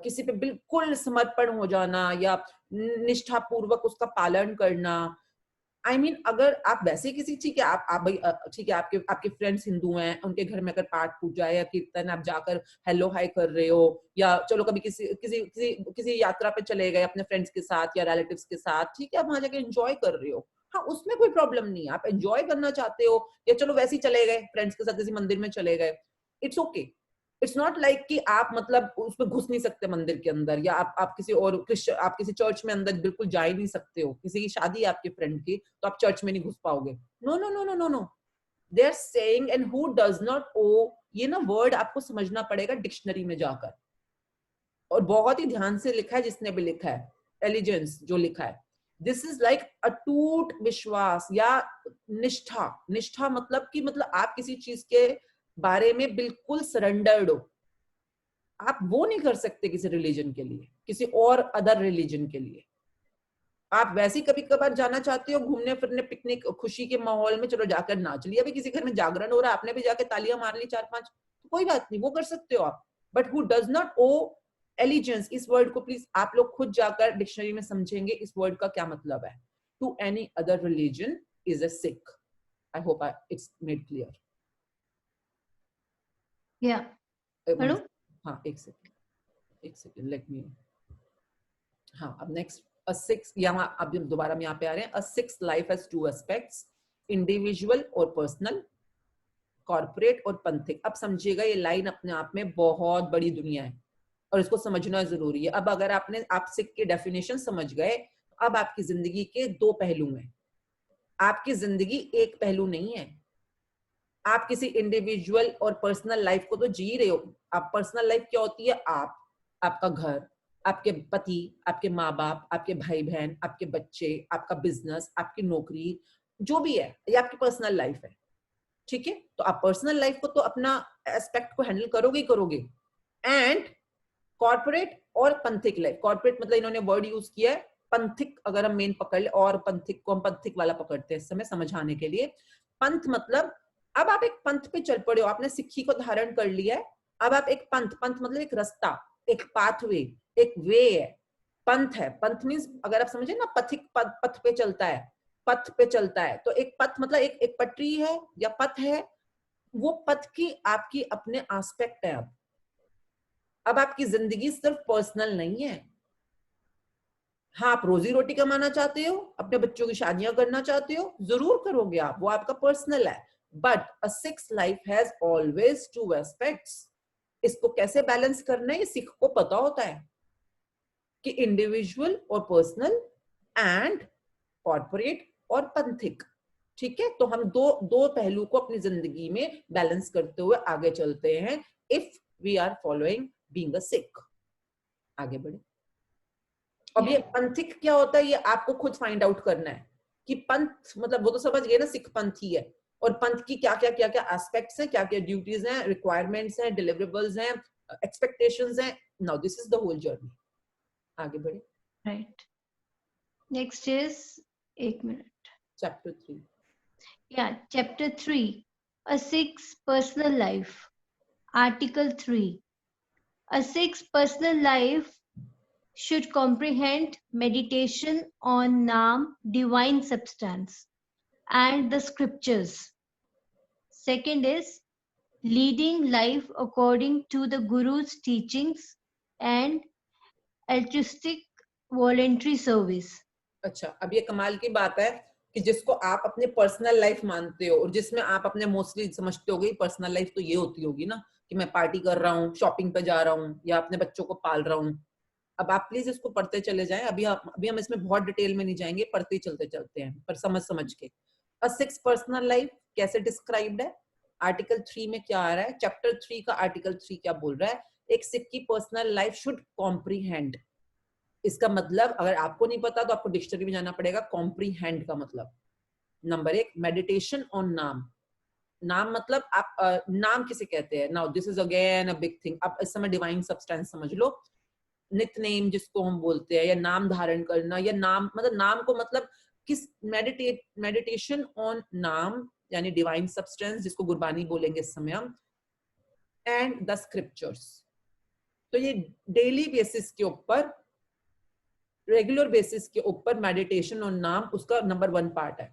किसी पे बिल्कुल समर्पण हो जाना या निष्ठा पूर्वक उसका पालन करना. I mean, अगर आप वैसे किसी, ठीक है, आप भाई ठीक है, आपके फ्रेंड्स हिंदू हैं, उनके घर में अगर पाठ पूजा या कीर्तन आप जाकर हेलो हाय कर रहे हो, या चलो कभी किसी यात्रा पे चले गए अपने फ्रेंड्स के साथ या रिलेटिव्स के साथ, ठीक है, आप वहां जाकर एंजॉय कर रहे हो, हाँ उसमें कोई प्रॉब्लम नहीं है. आप एंजॉय करना चाहते हो या चलो वैसे ही चले गए फ्रेंड्स के साथ किसी मंदिर में चले गए, it's okay. It's not like कि आप मतलब उसमें घुस नहीं सकते मंदिर के अंदर, या आप किसी और आप किसी चर्च में अंदर बिल्कुल जा ही नहीं सकते हो. किसी की शादी है आपके फ्रेंड की तो आप चर्च में नहीं घुस पाओगे. No no no no no no. They are saying and who does not oh, ये ना वर्ड आपको समझना पड़ेगा डिक्शनरी में जाकर, और बहुत ही ध्यान से लिखा है जिसने भी लिखा है, एलिजेंस जो लिखा है. दिस इज लाइक अटूट विश्वास या निष्ठा. निष्ठा मतलब कि मतलब आप किसी चीज के बारे में बिल्कुल सरेंडर्ड हो. आप वो नहीं कर सकते किसी रिलीजन के लिए, किसी और अदर रिलीजन के लिए. आप वैसे ही कभी कभार जाना चाहते हो घूमने फिरने, पिकनिक, खुशी के माहौल में, चलो जाकर नाच लिया. अभी किसी घर में जागरण हो रहा है, आपने भी जाकर तालियां मार ली 4-5, तो कोई बात नहीं, वो कर सकते हो आप. But who does not owe allegiance, इस वर्ड को प्लीज आप लोग खुद जाकर डिक्शनरी में समझेंगे इस वर्ड का क्या मतलब है. To any other religion is a Sikh. I hope it's made clear.
Yeah. Hello.
हाँ एक सेकेंड लेट मी. हाँ अब नेक्स्ट, a sixth, यहाँ अब दोबारा हम यहाँ पे आ रहे हैं. A sixth life has two aspects, individual और personal, corporate और पंथिक. अब समझिएगा ये लाइन अपने आप में बहुत बड़ी दुनिया है और इसको समझना जरूरी है. अब अगर आप सिख की डेफिनेशन समझ गए, अब आपकी जिंदगी के 2 पहलू हैं. आपकी जिंदगी एक पहलू नहीं है. आप किसी इंडिविजुअल और पर्सनल लाइफ को तो जी रहे हो. आप पर्सनल लाइफ क्या होती है? आपका घर, आपके पति, आपके माँ बाप, आपके भाई बहन, आपके बच्चे, आपका बिजनेस, आपकी नौकरी, जो भी है, ये आपकी पर्सनल लाइफ है. ठीक है, तो आप पर्सनल लाइफ को तो अपना एस्पेक्ट को हैंडल करोगे ही करोगे. एंड कॉर्पोरेट और पंथिक लाइफ. कॉर्पोरेट मतलब इन्होंने वर्ड यूज किया है, पंथिक अगर हम मेन पकड़ ले, और पंथिक को हम पंथिक वाला पकड़ते हैं इस समय समझाने के लिए. पंथ मतलब अब आप एक पंथ पे चल पड़े हो, आपने सिक्खी को धारण कर लिया है. अब आप एक पंथ मतलब एक रास्ता, एक पाथवे, एक वे है, पंथ है. पंथ मींस अगर आप समझे ना, पथिक पथ पे चलता है, पथ पे चलता है. तो एक पथ मतलब एक पटरी है या पथ है. वो पथ की आपकी अपने एस्पेक्ट है. अब आपकी जिंदगी सिर्फ पर्सनल नहीं है. हाँ, आप रोजी रोटी कमाना चाहते हो, अपने बच्चों की शादियां करना चाहते हो, जरूर करोगे आप, वो आपका पर्सनल है. But a six life has always 2 aspects. इसको कैसे बैलेंस करना है ये सिख को पता होता है कि इंडिविजुअल और पर्सनल एंड कॉर्पोरेट और पंथिक. ठीक है, तो हम दो पहलू को अपनी जिंदगी में बैलेंस करते हुए आगे चलते हैं. If we are following being a Sikh. आगे बढ़े. अब ये पंथिक क्या होता है, ये आपको खुद फाइंड आउट करना है कि पंथ मतलब वो तो समझ गए ना, सिख पंथ ही है, और पंथ की क्या क्या एस्पेक्ट्स हैं, क्या क्या ड्यूटीज हैं, रिक्वायरमेंट्स हैं, डिलीवरेबल्स हैं, एक्सपेक्टेशंस हैं. Now this is the whole journey. आगे बढ़े.
Right. Next is 1 minute.
Chapter 3.
Yeah, chapter 3. A Sikh's personal life. Article 3. A Sikh's personal life should comprehend meditation on Naam, divine substance, and the scriptures. Second is leading life according to the Guru's teachings and altruistic voluntary service.
अच्छा, अब ये कमाल की बात है कि जिसको आप अपने पर्सनल लाइफ मानते हो और जिसमें आप अपने मोस्टली समझते होगे पर्सनल लाइफ तो ये होती होगी ना कि मैं पार्टी कर रहा हूँ, शॉपिंग पे जा रहा हूँ या अपने बच्चों को पाल रहा हूँ. अब आप प्लीज इसको पढ़ते चले जाएं. अभी हम इसमें बहुत डिटेल में नहीं जाएंगे, पढ़ते ही चलते हैं, पर समझ के. अ सिक्स पर्सनल लाइफ कैसे डिस्क्राइब्ड है, आर्टिकल 3 में क्या आ रहा है, चैप्टर 3 का आर्टिकल 3 क्या बोल रहा है. एक सिख की पर्सनल लाइफ शुड कॉम्प्रीहेंड. इसका मतलब अगर आपको नहीं पता तो आपको डिक्शनरी में जाना पड़ेगा. कॉम्प्रीहेंड का मतलब नंबर 1 मेडिटेशन ऑन नाम. नाम मतलब आप नाम किसे कहते हैं. Now this is again a big thing. आप इस समय डिवाइन सब्सटेंस समझ लो. नित नेम जिसको हम बोलते हैं, या नाम धारण करना, या नाम मतलब नाम को मतलब किस मेडिटेशन ऑन नाम यानी डिवाइन सब्सटेंस जिसको गुरबानी बोलेंगे इस समय हम, एंड द स्क्रिप्चर्स. तो ये डेली बेसिस के ऊपर, रेगुलर बेसिस के ऊपर मेडिटेशन ऑन नाम उसका नंबर 1 पार्ट है.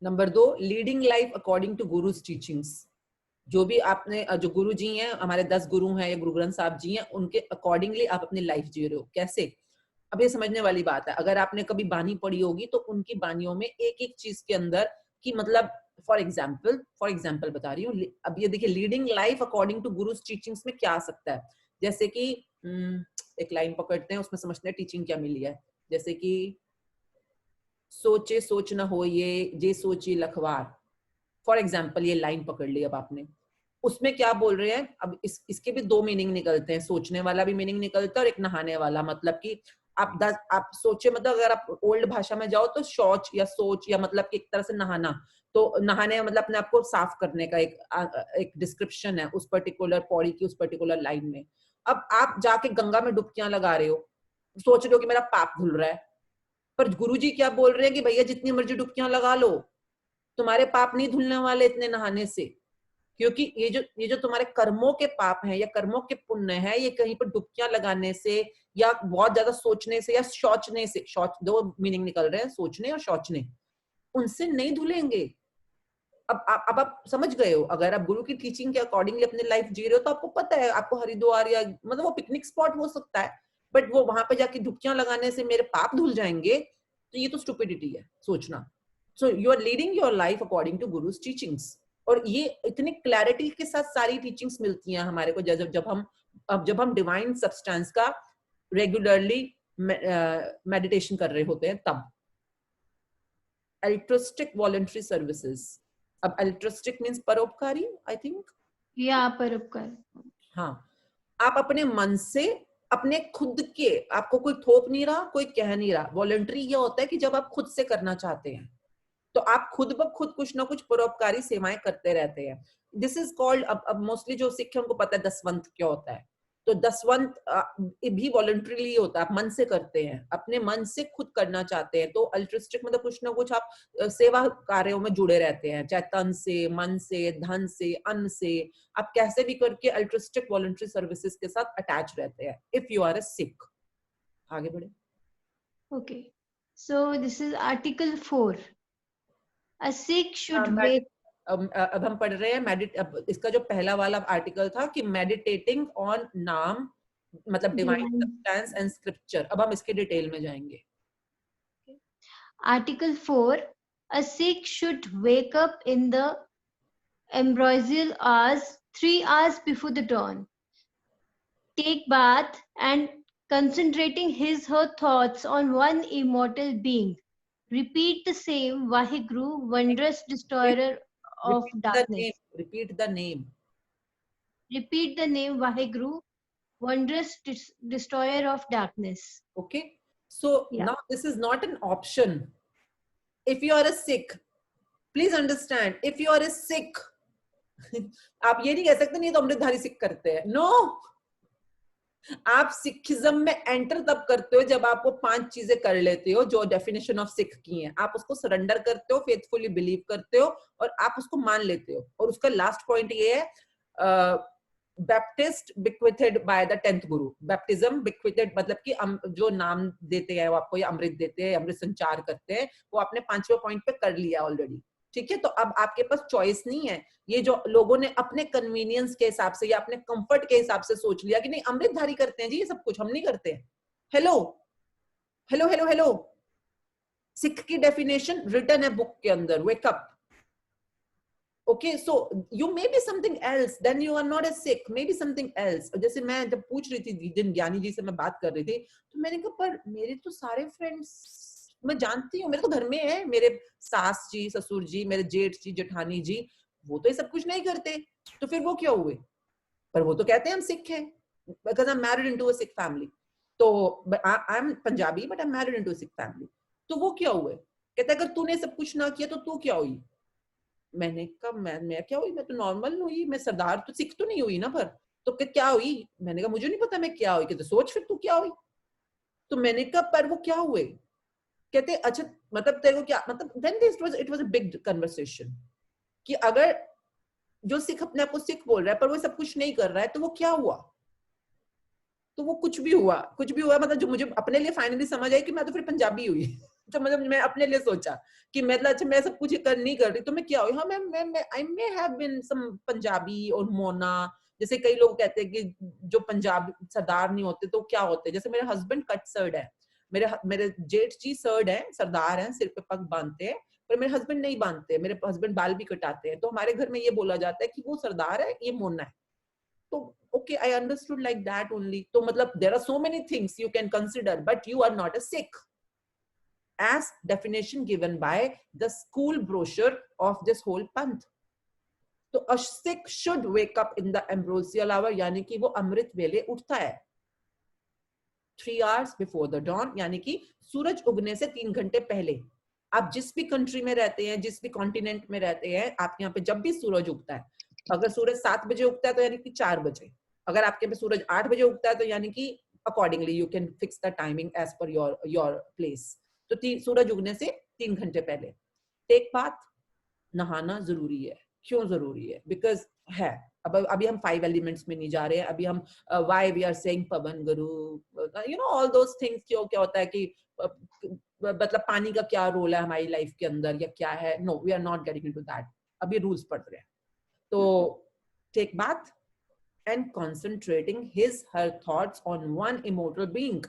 Number 2 leading life according to guru's teachings. जो भी आपने जो गुरु जी हैं, हमारे 10 गुरु हैं या गुरु ग्रंथ साहब जी हैं, उनके अकॉर्डिंगली आप अपनी लाइफ जी रहे हो. कैसे? अब ये समझने वाली बात है. अगर आपने कभी बानी पढ़ी होगी तो उनकी बानियों में एक एक चीज के अंदर की मतलब फॉर एग्जाम्पल बता रही हूँ. अब ये देखिए leading life according to guru's teachings में क्या आ सकता है. जैसे कि एक लाइन पकड़ते हैं, उसमें समझते हैं टीचिंग क्या मिली है. जैसे कि सोचे सोच न हो ये सोची लखवार. फॉर एग्जाम्पल ये लाइन पकड़ ली अब आपने. उसमें क्या बोल रहे हैं. अब इसके भी 2 मीनिंग निकलते हैं. सोचने वाला भी मीनिंग निकलता है और एक नहाने वाला. मतलब कि आप सोचे मतलब अगर आप ओल्ड भाषा में जाओ तो शौच या सोच या मतलब कि एक तरह से नहाना. तो नहाने मतलब अपने आप को साफ करने का एक डिस्क्रिप्शन है उस पर्टिकुलर पौड़ी की उस पर्टिकुलर लाइन में. अब आप जाके गंगा में डुबकियां लगा रहे हो, सोच रहे हो कि मेरा पाप धुल रहा है, पर गुरुजी क्या बोल रहे हैं कि भैया जितनी मर्जी डुबकियां लगा लो, तुम्हारे पाप नहीं धुलने वाले इतने नहाने से. क्योंकि ये जो तुम्हारे कर्मों के पाप हैं या कर्मों के पुण्य है, ये कहीं पर डुबकियां लगाने से या बहुत ज्यादा सोचने से या शौचने से, शौच 2 मीनिंग निकल रहे हैं, सोचने और शौचने, उनसे नहीं धुलेंगे. अब आप समझ गए हो. अगर आप गुरु की टीचिंग के अकॉर्डिंगली अपनी लाइफ जी रहे हो तो आपको पता है आपको हरिद्वार या मतलब वो पिकनिक स्पॉट हो सकता है, बट वो वहां पे जाके डुबकियां लगाने से मेरे पाप धुल जाएंगे, तो ये तो स्टुपिडिटी है सोचना. So you are leading your life according to guru's teachings. और ये इतनी क्लैरिटी के साथ सारी टीचिंग्स मिलती हैं हमारे को जब हम डिवाइन सब्सटेंस का रेगुलरली मेडिटेशन कर रहे होते हैं तब. Altruistic voluntary services. अब अल्ट्रुइस्टिक मींस परोपकारी, आई थिंक.
या परोपकार.
हाँ, आप अपने मन से अपने खुद के, आपको कोई थोप नहीं रहा, कोई कह नहीं रहा. वॉलंटरी ये होता है कि जब आप खुद से करना चाहते हैं तो आप खुद ब खुद कुछ ना कुछ परोपकारी सेवाएं करते रहते हैं. दिस इज कॉल्ड, अब मोस्टली जो सिख है उनको पता है दसवंत क्या होता है. तो दसवंत भी वॉलंटरीली होता है, आप मन से करते हैं, अपने मन से खुद करना चाहते हैं. तो अल्ट्रुइस्टिक मतलब कुछ ना कुछ आप सेवा कार्यों में जुड़े रहते हैं, चाहे तन से, मन से, धन से, अन्न से, आप कैसे भी करके अल्ट्रुइस्टिक वॉलंटरी सर्विसेज के साथ अटैच रहते हैं if you are a Sikh. आगे बढ़े.
Okay. So this is Article 4. A Sikh should wake.
अब हम पढ़ रहे हैं अब इसका जो पहला वाला आर्टिकल था कि मेडिटेटिंग ऑन नाम मतलब डिवाइन सब्सटेंस एंड स्क्रिप्चर. अब हम इसके डिटेल में जाएंगे.
Article 4. A Sikh should wake up in the ambrosial hours 3 hours before the dawn, take bath and concentrating his her thoughts on one immortal being, repeat the same Vaheguru, wondrous destroyer of darkness.
Repeat the name.
Repeat the name Vaheguru, wondrous destroyer of darkness.
Okay, so
Yeah.
now this is not an option. If you are a Sikh, please understand, if you are a Sikh, आप ये नहीं कह सकते नहीं तो अमृतधारी सिख करते हैं. No, आप सिखिज्म में एंटर तब करते हो जब आप वो 5 चीजें कर लेते हो जो डेफिनेशन ऑफ सिख की हैं. आप उसको सरेंडर करते हो, फेथफुली बिलीव करते हो और आप उसको मान लेते हो. और उसका लास्ट पॉइंट ये है, Baptist बिक्विथेड by the 10th Guru. Baptism बिक्विथेड मतलब कि जो नाम देते हैं वो आपको या अमृत देते हैं, अमृत संचार करते हैं, वो आपने 5वें पॉइंट पे कर लिया ऑलरेडी. ठीक है, तो अब आपके पास चॉइस नहीं है. ये जो लोगों ने अपने कन्वीनियंस के हिसाब से या अपने कंफर्ट के हिसाब से सोच लिया कि नहीं अमृतधारी करते हैं जी ये सब कुछ, हम नहीं करते हैं. Hello hello hello hello, Sikh की डेफिनेशन रिटन है बुक के अंदर, wake up. Okay, so you may be something else, then you are not a Sikh, maybe something else. जैसे मैं जब पूछ रही थी जिन ज्ञानी जी से मैं बात कर रही थी तो मैंने कहा पर मेरे तो सारे फ्रेंड्स मैं जानती हूँ, मेरे तो घर में है, मेरे सास जी, ससुर जी, मेरे जेठ जी, जेठानी जी, वो तो ये सब कुछ नहीं करते, तो फिर वो क्या हुए? पर वो तो कहते हैं हम सिख हैं, because I'm married into a Sikh family. तो I'm Punjabi but I'm married into a Sikh family. तो वो क्या हुए? कहते अगर तूने सब कुछ ना किया तो तू क्या हुई? मैंने कहा मैं क्या हुई, मैं तो नॉर्मल हुई, मैं सरदार तो सिख तो नहीं हुई ना. पर तो क्या हुई? मैंने कहा मुझे नहीं पता मैं क्या हुई. कहते सोच फिर तू क्या हुई. तो मैंने कहा पर वो क्या हुए? कहते अच्छा मतलब तेरे को क्या मतलब. then it was a big conversation कि अगर जो सिख अपने आप को सिख बोल रहा है पर वो सब कुछ नहीं कर रहा है तो वो क्या हुआ? तो वो कुछ भी हुआ मतलब जो मुझे अपने लिए फाइनली समझ आई कि मैं तो फिर पंजाबी हुई. तो मतलब मैं अपने लिए सोचा कि मतलब अच्छा मैं सब कुछ नहीं कर रही तो मैं क्या हुई. हाँ मैं I may have been some Punjabi और मोना. जैसे कई लोग कहते हैं कि जो पंजाबी सरदार नहीं होते तो क्या होते हैं. जैसे मेरे हस्बैंड कट सर्ड है, मेरे जेठ जी सर्ड है, सरदार हैं, सिर पे पग बांधते हैं, पर मेरे हस्बैंड नहीं बांधते. मेरे हस्बैंड बाल भी कटाते हैं. तो हमारे घर में ये बोला जाता है कि वो सरदार है, ये मोना है. तो okay, I understood like that only. तो मतलब there are so many things you can consider, but you are not a Sikh, as definition given by the school brochure of this whole panth. तो a Sikh should wake up in the ambrosial hour, यानी कि वो अमृत वेले उठता है 3 hours before the dawn, यानी कि सूरज उगने से 3 घंटे पहले. आप जिस भी कंट्री में रहते हैं, जिस भी कॉन्टिनेंट में रहते हैं, आपके यहाँ पे जब भी सूरज उगता है, अगर सूरज 7 बजे उगता है तो यानी कि 4 बजे. अगर आपके पे सूरज 8 बजे उगता है तो यानी कि accordingly you can fix the timing as per your place. तो सूरज उगने से 3 घंटे पहले. टेक बाथ, नहाना जरूरी है. क्यों जरूरी है? बिकॉज है अभी हम 5 एलिमेंट्स में नहीं जा रहे हैं. अभी हम why we are saying Pawan Guru, you know all those things. क्या होता है कि मतलब पानी का क्या रोल है हमारी लाइफ के अंदर या क्या है. No, we are not getting into that. अभी रूल्स पढ़ रहे हैं. तो take bath and concentrating her thoughts on one immortal being.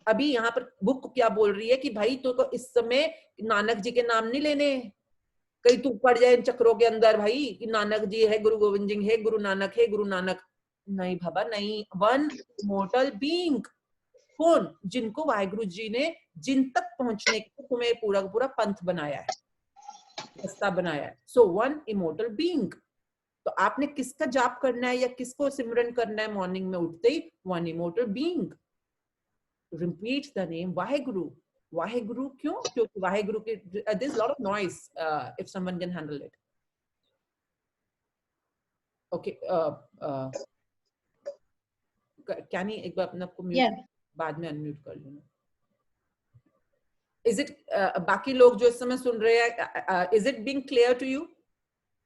अभी यहाँ पर बुक क्या बोल रही है कि भाई तो इस समय नानक जी के नाम नहीं लेने, कहीं तू पड़ जाए इन चक्रों के अंदर भाई कि नानक जी है, गुरु गोविंद जी है, गुरु नानक है, गुरु नानक. नहीं बाबा नहीं. One immortal being. कौन? जिनको वाहिगुरु जी ने जिन तक पहुंचने के तुम्हें पूरा पूरा पंथ बनाया है, रास्ता बनाया है. So one immortal being. तो आपने किसका जाप करना है या किसको सिमरन करना है मॉर्निंग में उठते ही? One immortal being. Repeat the name Waheguru. Waheguru क्यों? क्योंकि वाहेगुरु के there is lot of noise. If someone can handle it. Okay, can he एक बार अपने आप को म्यूट, बाद में अनम्यूट कर लेना. इज इट बाकी लोग जो इस समय सुन रहे हैं, is it being clear to you?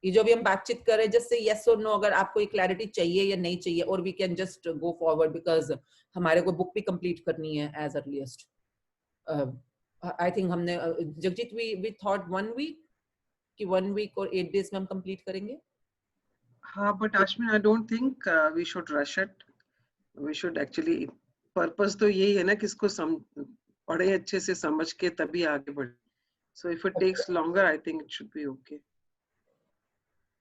ये जो भी हम बातचीत कर रहे हैं, जस्ट से यस और नो अगर आपको ये क्लैरिटी चाहिए या नहीं चाहिए, और we can just go forward because हमारे को बुक भी कंप्लीट करनी है एज अर्लीस्ट. आई थिंक हमने जगजीत वी थॉट 1 वीक कि 1 वीक और 8 डेज में हम कंप्लीट करेंगे.
हाँ, but Ashmeen I don't think we should rush it. We should actually, purpose तो यही है ना कि इसको पढ़े अच्छे से समझ के तभी आगे बढ़े. So if it takes longer I think it should be okay.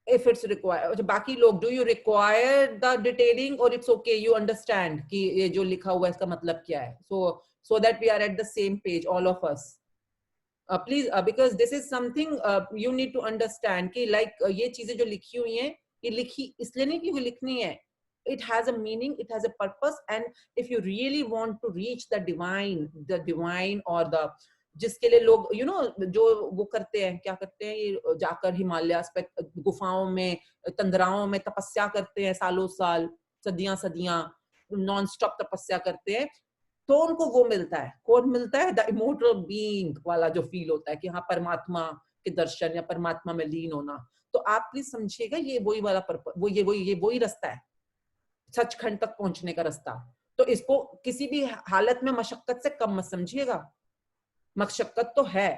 If it's required, बाकी लोग, do you require the detailing or it's okay, you understand कि ये जो लिखा हुआ है इसका मतलब क्या है? So that we are at the same page, all of us. Please, because this is something you need to understand कि like ये चीजें जो लिखी हुई हैं, ये लिखी इसलिए नहीं क्योंकि लिखनी है, it has a meaning, it has a purpose, and if you really want to reach the divine or the, जिसके लिए लोग जो वो करते हैं, क्या करते हैं, ये जाकर हिमालयास पे गुफाओं में तंद्राओं में तपस्या करते हैं, सालों साल, सदियां सदियां नॉन स्टॉप तपस्या करते हैं, तो उनको वो मिलता है, कौन मिलता है, द इमोर्टल बीइंग वाला जो फील होता है कि हाँ परमात्मा के दर्शन या परमात्मा में लीन होना। तो आप प्लीज समझिएगा, ये वही वाला पर्पस, वही रास्ता है सचखंड तक पहुंचने का रास्ता। तो इसको किसी भी हालत में मशक्कत से कम मत समझिएगा, मशक्कत तो है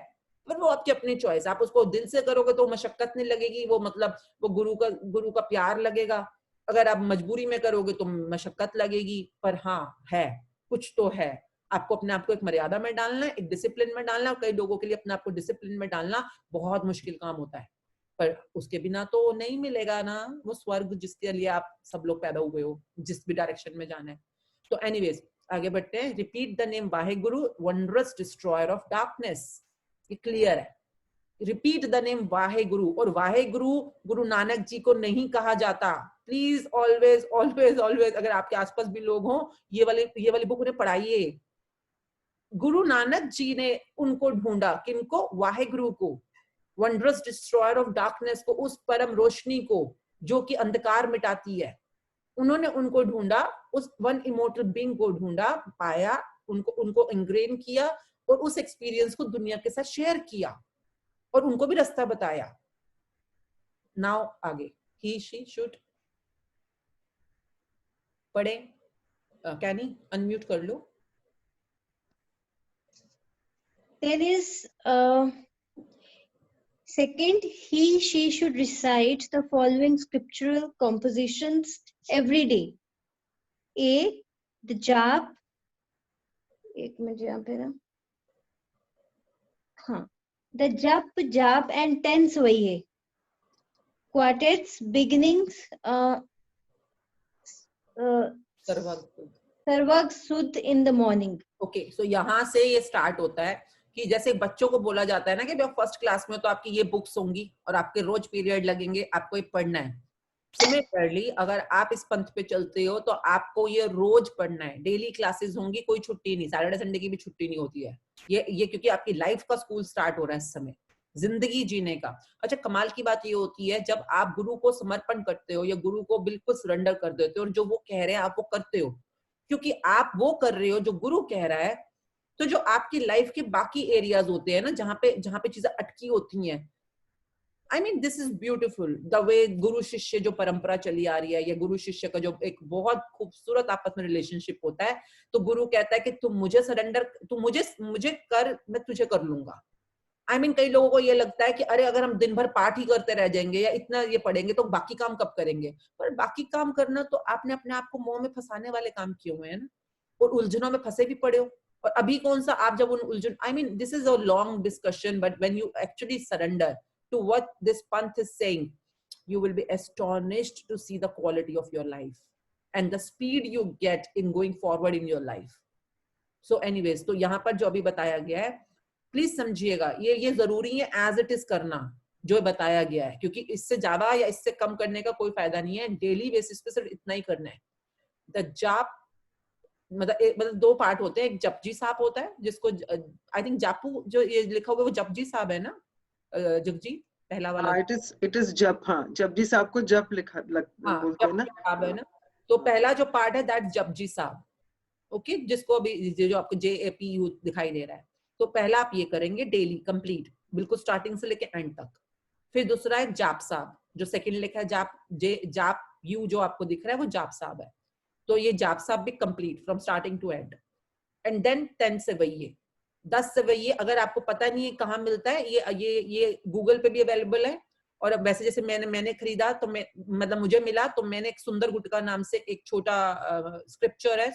पर वो आपकी अपनी चॉइस, आप उसको दिल से करोगे तो मशक्कत नहीं लगेगी, वो मतलब वो गुरु का प्यार लगेगा। अगर आप मजबूरी में करोगे तो मशक्कत लगेगी, पर हाँ है कुछ तो है, आपको अपने आप को एक मर्यादा में डालना है, एक डिसिप्लिन में डालना है। कई लोगों के लिए अपने आप को डिसिप्लिन में डालना बहुत मुश्किल काम होता है, पर उसके बिना तो नहीं मिलेगा ना वो स्वर्ग जिसके लिए आप सब लोग पैदा हुए हो, जिस भी डायरेक्शन में जाना है। तो एनीवेज आगे बढ़ते हैं। Repeat the name Waheguru, wondrous destroyer of darkness, ये क्लियर है। रिपीट द नेम वाहेगुरु, और वाहेगुरु गुरु नानक जी को नहीं कहा जाता। प्लीज ऑलवेज ऑलवेज ऑलवेज, अगर आपके आसपास भी लोग हों, ये वाली बुक उन्हें पढ़ाइए। गुरु नानक जी ने उनको ढूंढा, किनको, वाहेगुरु को, वंडरस डिस्ट्रॉयर ऑफ डार्कनेस को, उस परम रोशनी को जो कि अंधकार मिटाती है। उन्होंने उनको ढूंढा, उस वन इमोर्टल बीइंग को ढूंढा, पाया, उनको इंग्रेन किया और उस एक्सपीरियंस को दुनिया के साथ शेयर किया और उनको भी रास्ता बताया। नाउ आगे, ही शी शुड पढ़े। कैनी अनम्यूट कर लो।
There is second, he she should recite the following scriptural compositions every day. A, the jap, एक मिनट यहाँ पे ना, हाँ, the jap and 10 सवैये, quartets, beginnings, सर्वग सुध in the morning.
ओके, सो यहाँ से ये स्टार्ट होता है कि जैसे बच्चों को बोला जाता है ना कि फर्स्ट क्लास में तो आपकी ये बुक्स होंगी और आपके रोज पीरियड लगेंगे, आपको ये पढ़ना है। सिमिलरली अगर आप इस पंथ पे चलते हो तो आपको ये रोज पढ़ना है, डेली क्लासेस होंगी, कोई छुट्टी नहीं, सैटरडे संडे की भी छुट्टी नहीं होती है। ये क्योंकि आपकी लाइफ का स्कूल स्टार्ट हो रहा है इस समय, जिंदगी जीने का। अच्छा, कमाल की बात ये होती है जब आप गुरु को समर्पण करते हो या गुरु को बिल्कुल सरेंडर कर देते हो और जो वो कह रहे हैं आप वो करते हो, क्योंकि आप वो कर रहे हो जो गुरु कह रहा है, तो जो आपकी लाइफ के बाकी एरियाज होते हैं ना, जहां पे चीजें अटकी होती हैं, I mean this is beautiful the way गुरु शिष्य जो परंपरा चली आ रही है, या गुरु शिष्य का जो एक बहुत खूबसूरत आपस में रिलेशनशिप होता है। तो गुरु कहता है कि तुम मुझे सरेंडर, तुम मुझे कर, मैं तुझे कर लूंगा। आई मीन कई लोगों को ये लगता है कि अरे अगर हम दिन भर पाठ ही करते रह जाएंगे या इतना ये पढ़ेंगे तो बाकी काम कब करेंगे। पर बाकी काम करना तो आपने अपने आप को मोह में फंसाने वाले काम किए हुए हैं ना, और उलझनों में फंसे भी पड़े हो। और अभी कौन सा आप जब उन उलझन, I mean this is a long discussion, but when you actually surrender to what this panth is saying, you will be astonished to see the quality of your life and the speed you get in going forward in your life. So anyways, तो यहाँ पर जो अभी बताया गया है please समझिएगा, ये जरूरी है एज इट इज करना जो बताया गया है, क्योंकि इससे ज्यादा या इससे कम करने का कोई फायदा नहीं है। डेली बेसिस पे सिर्फ इतना ही करना है। द जाप मतलब दो पार्ट होते हैं, एक जपजी साहब होता है जिसको आई थिंक जापू जो ये लिखा हुआ है वो जपजी साहब है ना, जगजी पहला वाला।
इट इज जप, हाँ जपजी साहब को जप लिखा बोलते हैं ना,
साहब है ना। तो पहला जो पार्ट है दैट जपजी साहब, ओके, जिसको अभी जो आपको JAPU दिखाई दे रहा है। तो पहला आप ये करेंगे डेली कंप्लीट, बिल्कुल स्टार्टिंग से लेके एंड तक। फिर दूसरा है जाप साहब, जो सेकंड लिखा है जाप यू जो आपको दिख रहा है वो जाप साहब है। तो ये जाप साहब भी complete from starting to end. And then 10 Savaiye, 10 Savaiye. अगर आपको पता नहीं है कहाँ मिलता है, ये गूगल पे भी अवेलेबल है। और अब वैसे जैसे मैंने खरीदा तो मतलब मुझे मिला, तो मैंने एक सुंदर गुटका नाम से एक छोटा स्क्रिप्चर है,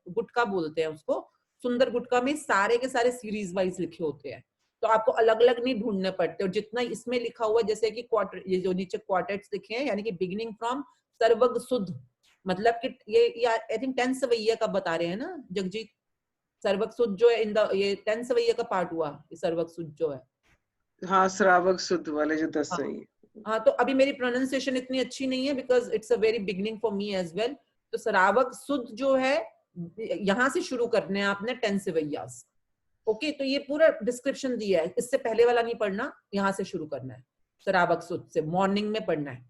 गुटका बोलते हैं उसको, सुंदर गुटका में सारे के सारे सीरीज वाइज लिखे होते हैं, तो आपको अलग अलग नहीं ढूंढने पड़ते। और जितना इसमें लिखा हुआ, जैसे कि क्वार्टर, ये जो नीचे क्वार्टेट्स लिखे हैं, यानी कि बिगिनिंग फ्रॉम सर्वग सुध, मतलब कि ये आई थिंक 10 सवैया का बता रहे हैं ना जगजीत। सर्वग सुध जो है ये 10 सवैया का पार्ट हुआ, ये सर्वग सुध जो है।
हाँ, श्रावक सुध वाले जो 10 सवैये।
हाँ, तो अभी मेरी प्रोनाउंसिएशन इतनी अच्छी नहीं है because it's a very beginning for me as well. तो सरावक सुध जो है यहां से शुरू करने हैं आपने 10 सिवैयास। ओके, तो ये पूरा डिस्क्रिप्शन दिया है, इससे पहले वाला नहीं पढ़ना, यहाँ से शुरू करना है। सरावक सुध से मॉर्निंग में पढ़ना है,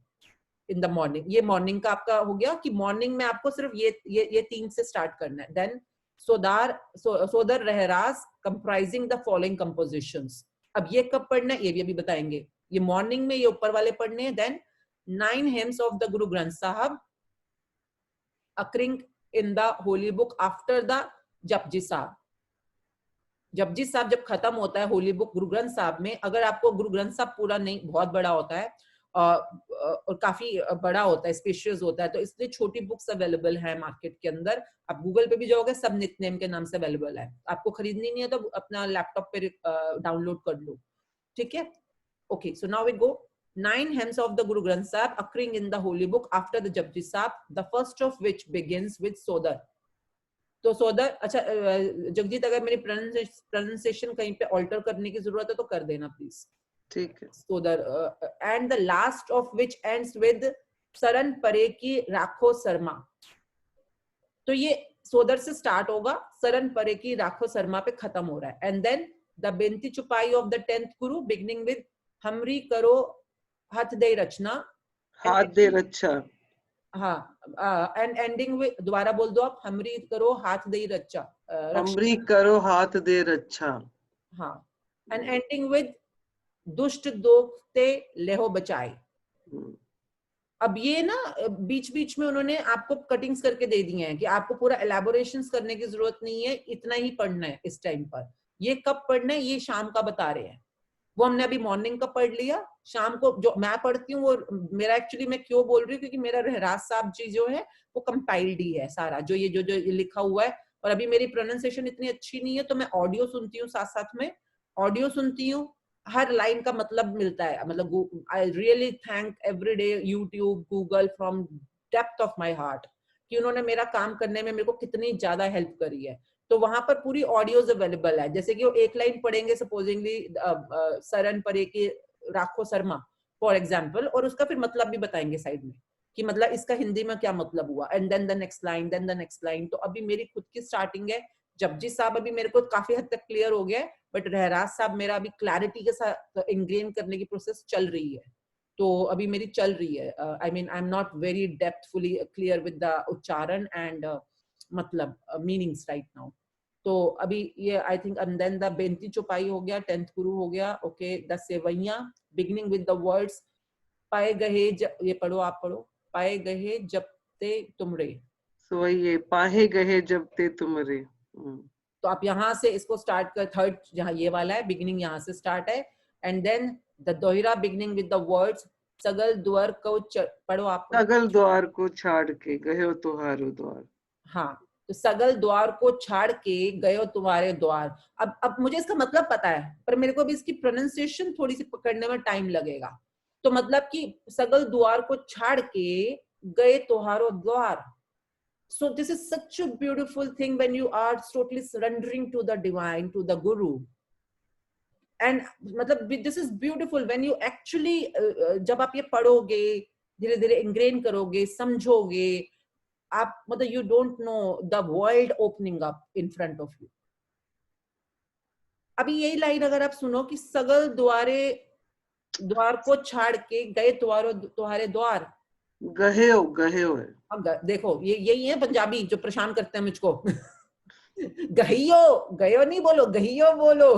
इन द मॉर्निंग। ये मॉर्निंग का आपका हो गया कि मॉर्निंग में आपको सिर्फ ये 3 से स्टार्ट करना है। देन सोदर रहरास कंप्राइजिंग द फॉलोइंग कंपोजिशंस। अब ये कब पढ़ना है ये भी अभी बताएंगे। ये मॉर्निंग में ये ऊपर वाले पढ़ने हैं। देन 9 hymns ऑफ द गुरु ग्रंथ साहब occurring in the Holi book after the Japji साहब। जपजी साहब जब खत्म होता है होली बुक गुरु ग्रंथ साहब में, अगर आपको गुरु ग्रंथ साहब पूरा नहीं, बहुत बड़ा होता है और काफी बड़ा होता है, स्पेशियस होता है, तो इसलिए छोटी बुक्स अवेलेबल है मार्केट के अंदर। आप गूगल पे भी जाओगे, सब नितनेम के नाम से अवेलेबल है। आपको खरीदनी नहीं है तो अपना लैपटॉप पे डाउनलोड कर लो, ठीक है। Okay, so now we go 9 hymns of the Guru Granth Sahib occurring in the holy book after the Japji Sahib, the first of which begins with Sodar. तो सोदर, अच्छा जगजीत अगर मेरी प्रोनाउंसिएशन कहीं पे ऑल्टर करने की जरूरत है तो कर देना प्लीज।
ठीक है।
सोदर and the last of which ends with Saran परे की राखो शर्मा। तो ये सोदर से स्टार्ट होगा, सरन परे की राखो शर्मा पे खत्म हो रहा है। एंड देन द बेनती चुपाई of the 10th Guru beginning with हमरी करो हाथ दे रचना,
हाथ दे रक्षा।
हाँ, एंड एंडिंग विद, दोबारा बोल दो आप, हमरी करो हाथ दे रक्षा,
हमरी करो हाथ दे रक्षा।
हाँ, एंड एंडिंग विद दुष्ट दोखते लेहो बचाए। अब ये ना बीच बीच में उन्होंने आपको कटिंग्स करके दे दिए हैं कि आपको पूरा एलैबोरेशंस करने की जरूरत नहीं है, इतना ही पढ़ना है इस टाइम पर। ये कब पढ़ना है ये शाम का बता रहे हैं, वो हमने अभी मॉर्निंग का पढ़ लिया। शाम को जो मैं पढ़ती हूँ वो मेरा एक्चुअली, मैं क्यों बोल रही हूँ क्योंकि मेरा रहराज साहब जी जो है वो कंपाइल्ड ही है सारा, जो ये जो लिखा हुआ है। और अभी मेरी प्रोनाउंसिएशन इतनी अच्छी नहीं है तो मैं ऑडियो सुनती हूँ, साथ साथ में ऑडियो सुनती हूँ, हर लाइन का मतलब मिलता है। मतलब I really thank every day YouTube, Google from depth of my heart कि उन्होंने मेरा काम करने में मेरे को कितनी ज्यादा हेल्प करी है। तो वहां पर पूरी ऑडियोज अवेलेबल है। जैसे कि वो एक लाइन पढ़ेंगे सपोजिंगली सरन परे की राखो शर्मा फॉर एग्जाम्पल, और उसका फिर मतलब भी बताएंगे साइड में कि मतलब इसका हिंदी में क्या मतलब हुआ, and then the next line, then the next line. तो अभी मेरी खुद की स्टार्टिंग है। जपजी साहब अभी मेरे को काफी हद तक क्लियर हो गया है, बट रहराज साहब मेरा अभी क्लैरिटी के साथ इंग्रेन करने की प्रोसेस चल रही है। तो अभी मेरी चल रही है। I mean I am not very depthfully clear with the उच्चारण एंड मतलब मीनिंग्स राइट नाउ। तो अभी ये I think, and then the Benti Chaupai हो गया, 10th गुरु हो गया। Okay, the Savaiya beginning with the words पाए गहे, ये पढ़ो आप पढ़ो, पाए गहे जब ते तुमरे।
सो ये पाहे गहे जब ते तुमरे।
तो आप यहाँ से इसको स्टार्ट कर, थर्ड जहाँ ये वाला है बिगिनिंग यहाँ से स्टार्ट है। And then the Dohira beginning with the words सगल द्वार को पढ़ो आप।
सगल द्वार को छाड़ के गयो तुहारो द्वार।
हाँ, तो सगल द्वार को छाड़ के गयो तुम्हारे द्वार। अब मुझे इसका मतलब पता है, पर मेरे को अभी इसकी प्रोनाउंसिएशन थोड़ी सी पकड़ने में टाइम लगेगा। तो मतलब कि सगल द्वार को छाड़ के गए तुम्हारो द्वार। So this is such a beautiful thing when you are totally surrendering to the divine, to the guru. And मतलब this is beautiful when you actually जब आप ये पढ़ोगे, धीरे धीरे इंग्रेन करोगे, समझोगे आप, मतलब you don't know the world opening up in front of you. अभी यही लाइन अगर आप सुनो कि सगल द्वार को छाड़ के गए तुम्हारे द्वार,
गहेओ गहेओ है।
अब देखो ये यही है पंजाबी जो परेशान करते हैं मुझको। गहियो, गयो नहीं बोलो, गहियो बोलो।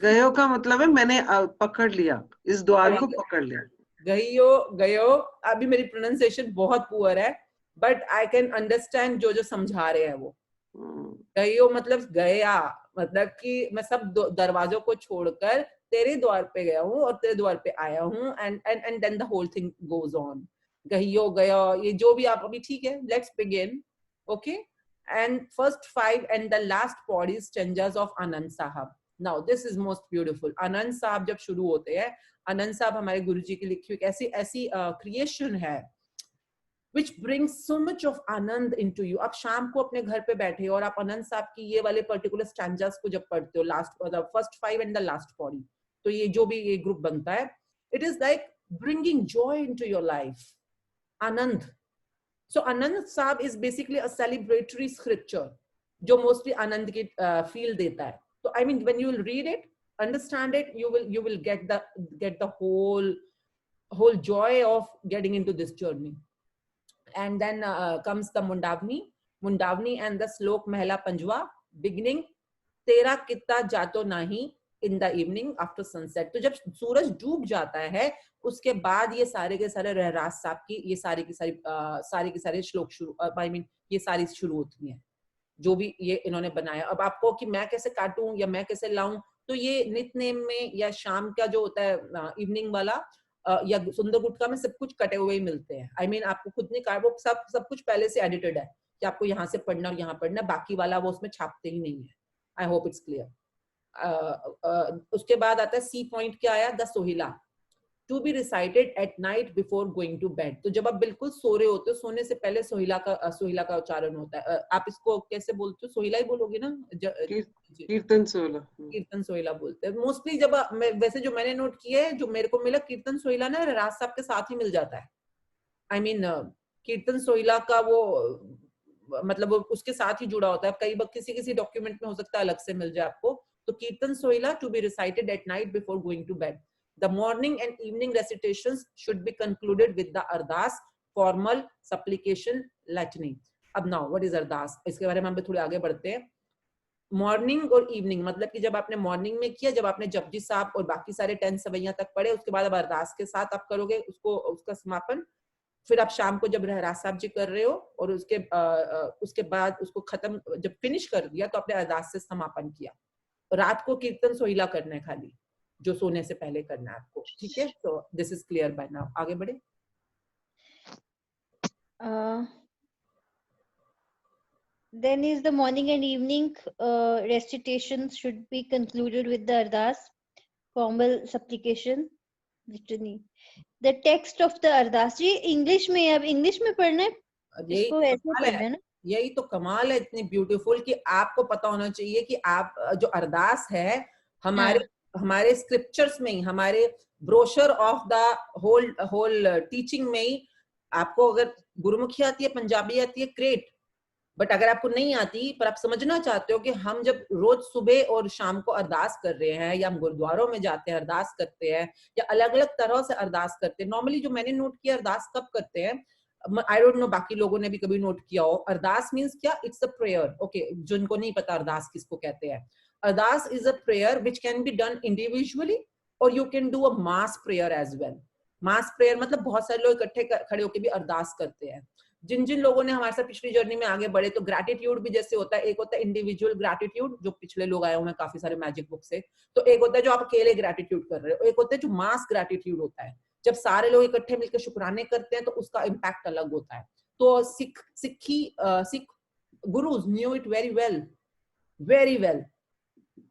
गयो का मतलब है मैंने पकड़ लिया, इस द्वार को पकड़ लिया।
गहियो, गयो। अभी मेरी प्रोनाउंसिएशन बहुत पुअर है, बट आई कैन अंडरस्टैंड जो समझा रहे हैं वो। गहियो मतलब गया, मतलब कि मैं सब दरवाजों को छोड़कर तेरे द्वार पे गया हूँ और तेरे द्वार पे आया हूँ। And then the whole thing goes on. गहियो, गया, ये जो भी आप अभी, ठीक है, let's begin. Okay, and first 5 and the last Pauri stanzas of Anand Sahib. Now this is most beautiful. Anand Sahib जब शुरू होते हैं, आनंद साहब हमारे गुरुजी की लिखी हुई ऐसी क्रिएशन है which brings so much of Anand into you। आप शाम को अपने घर पे बैठे और आप आनंद साहब की ये वाले पर्टिकुलर स्टैंजास को जब पढ़ते हो, last first 5 and the last Pauri, तो ये जो भी ये ग्रुप बनता है, it is like bringing joy into your life. Anand. So Anand Sahib is basically a celebratory scripture जो mostly आनंद की feel देता है. So I mean, when you will read it, understand it, you will get the whole joy of getting into this journey. And then comes the Mundavni and the Slok Mahela Panjwa, beginning Tera Kitta Jato Nahi in the evening after sunset. तो जब सूरज डूब जाता है उसके बाद ये सारे के सारे रहराज साहब की ये सारी की सारी श्लोक शुरू, I mean ये सारी शुरू होती हैं जो भी ये इन्होंने बनाया. अब आपको कि मैं कैसे काटूं या मैं कैसे लाऊं, तो ये नितनेम में या शाम का जो होता है इवनिंग वाला या सुंदर गुटका में सब कुछ कटे हुए ही मिलते हैं. I mean आपको खुद नहीं काट, वो सब कुछ पहले से एडिटेड है कि आपको यहाँ से पढ़ना और यहाँ पढ़ना, बाकी वाला वो उसमें छापते ही नहीं है. I hope it's clear. उसके बाद आता है सी पॉइंट क्या आया, the Sohila to be recited at night before going to bed. तो जब आप बिल्कुल सो रहे होते हो, सोने से पहले सोहिला का उच्चारण होता है. आप इसको कैसे बोलते हो, सोहिला ही बोलोगे ना?
कीर्तन सोहिला.
कीर्तन सोहिला बोलते हैं मोस्टली. जब वैसे जो मैंने नोट किया है, जो मेरे को मिला, कीर्तन सोहिला ना राज साहब के साथ ही मिल जाता है. आई मीन कीर्तन सोहिला का वो मतलब उसके साथ ही जुड़ा होता है. कई बार किसी डॉक्यूमेंट में हो सकता है अलग से मिल जाए आपको. तो Kirtan Sohila to be recited at night before going to bed. The morning and evening recitations should be concluded with the ardas, formal, supplication, litany. अब now what is ardas? इसके बारे में हम थोड़े आगे बढ़ते हैं. मॉर्निंग और इवनिंग मतलब कि जब आपने मॉर्निंग में किया, जब आपने जपजी साहब और बाकी सारे 10 सवैया तक पढ़े, उसके बाद अब अरदास के साथ आप करोगे उसका समापन. फिर आप शाम को जब रहराज साहब जी कर रहे हो और उसके बाद उसको खत्म जब फिनिश कर दिया तो आपने अरदास से समापन किया. रात को कीर्तन सोहिला करना है खाली, जो सोने से पहले करना है आपको. ठीक है, तो this is clear by now. आगे बढ़े.
Then is the morning and evening recitations should be concluded with the ardas, formal supplication, litany. The text of the ardas ji English में, अब इंग्लिश में पढ़ना है, इसको ऐसे पढ़ना है ना.
यही तो कमाल है इतनी ब्यूटीफुल कि आपको पता होना चाहिए कि आप जो अरदास है हमारे स्क्रिप्चर्स में ही, हमारे brochure of the whole teaching में ही, आपको अगर गुरुमुखी आती है, पंजाबी आती है, ग्रेट. बट अगर आपको नहीं आती पर आप समझना चाहते हो कि हम जब रोज सुबह और शाम को अरदास कर रहे हैं, या हम गुरुद्वारों में जाते हैं अरदास करते हैं, या अलग अलग तरह से अरदास करते हैं. नॉर्मली जो मैंने नोट किया अरदास कब करते हैं, आई डोंट नो बाकी लोगों ने भी कभी नोट किया हो. अरदास मीन्स क्या, इट्स अ प्रेयर. ओके, जिनको नहीं पता अरदास किसको कहते हैं, Ardas is a prayer which can be done individually और you can do a mass prayer as well. Mass prayer मतलब बहुत सारे लोग इकट्ठे खड़े होकर भी अरदास करते हैं. जिन लोगों ने हमारे साथ पिछली जर्नी में आगे बढ़े, तो ग्रैटिट्यूड भी जैसे होता है, एक होता है इंडिविजुअल ग्रैटिट्यूड जो पिछले लोग आए हुए हैं काफी सारे मैजिक बुक से, तो एक होता है जो आप अकेले ग्रैटिट्यूड कर रहे हो, एक होता है जो मास ग्रैटिट्यूड होता है, जब सारे लोग इकट्ठे मिलकर शुक्राने करते हैं तो उसका इम्पैक्ट अलग होता है. तो Sikh gurus knew it very well,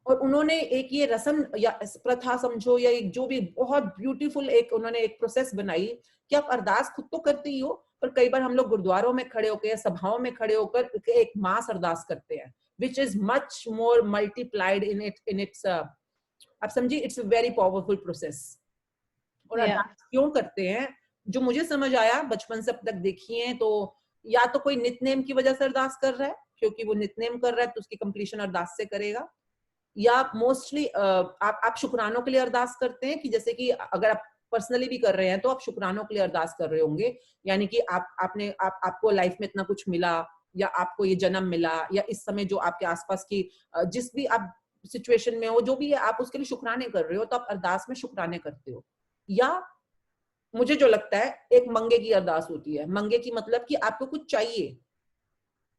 और उन्होंने एक ये रस्म या प्रथा समझो या एक जो भी बहुत ब्यूटीफुल एक उन्होंने एक प्रोसेस बनाई कि आप अरदास खुद तो करते ही हो, पर कई बार हम लोग गुरुद्वारों में खड़े होकर या सभाओं में खड़े होकर एक मास अरदास करते हैं, which is much more multiplied in its आप समझिए, it's a very powerful process. और अरदास क्यों करते हैं, जो मुझे समझ आया बचपन से अब तक देखी है, तो या तो कोई नितनेम की वजह से अरदास कर रहा है, क्योंकि वो नितनेम कर रहा है तो उसकी कंप्लीशन अरदास से करेगा, या मोस्टली आप शुक्रानों के लिए अरदास करते हैं, कि जैसे कि अगर आप पर्सनली भी कर रहे हैं तो आप शुक्रानों के लिए अरदास कर रहे होंगे, यानी कि आपको लाइफ में इतना कुछ मिला, या आपको ये जन्म मिला, या इस समय जो आपके आसपास की जिस भी आप सिचुएशन में हो, जो भी है आप उसके लिए शुक्राने कर रहे हो, तो आप अरदास में शुक्राने करते हो. या मुझे जो लगता है एक मंगे की अरदास होती है. मंगे की मतलब कि आपको कुछ चाहिए,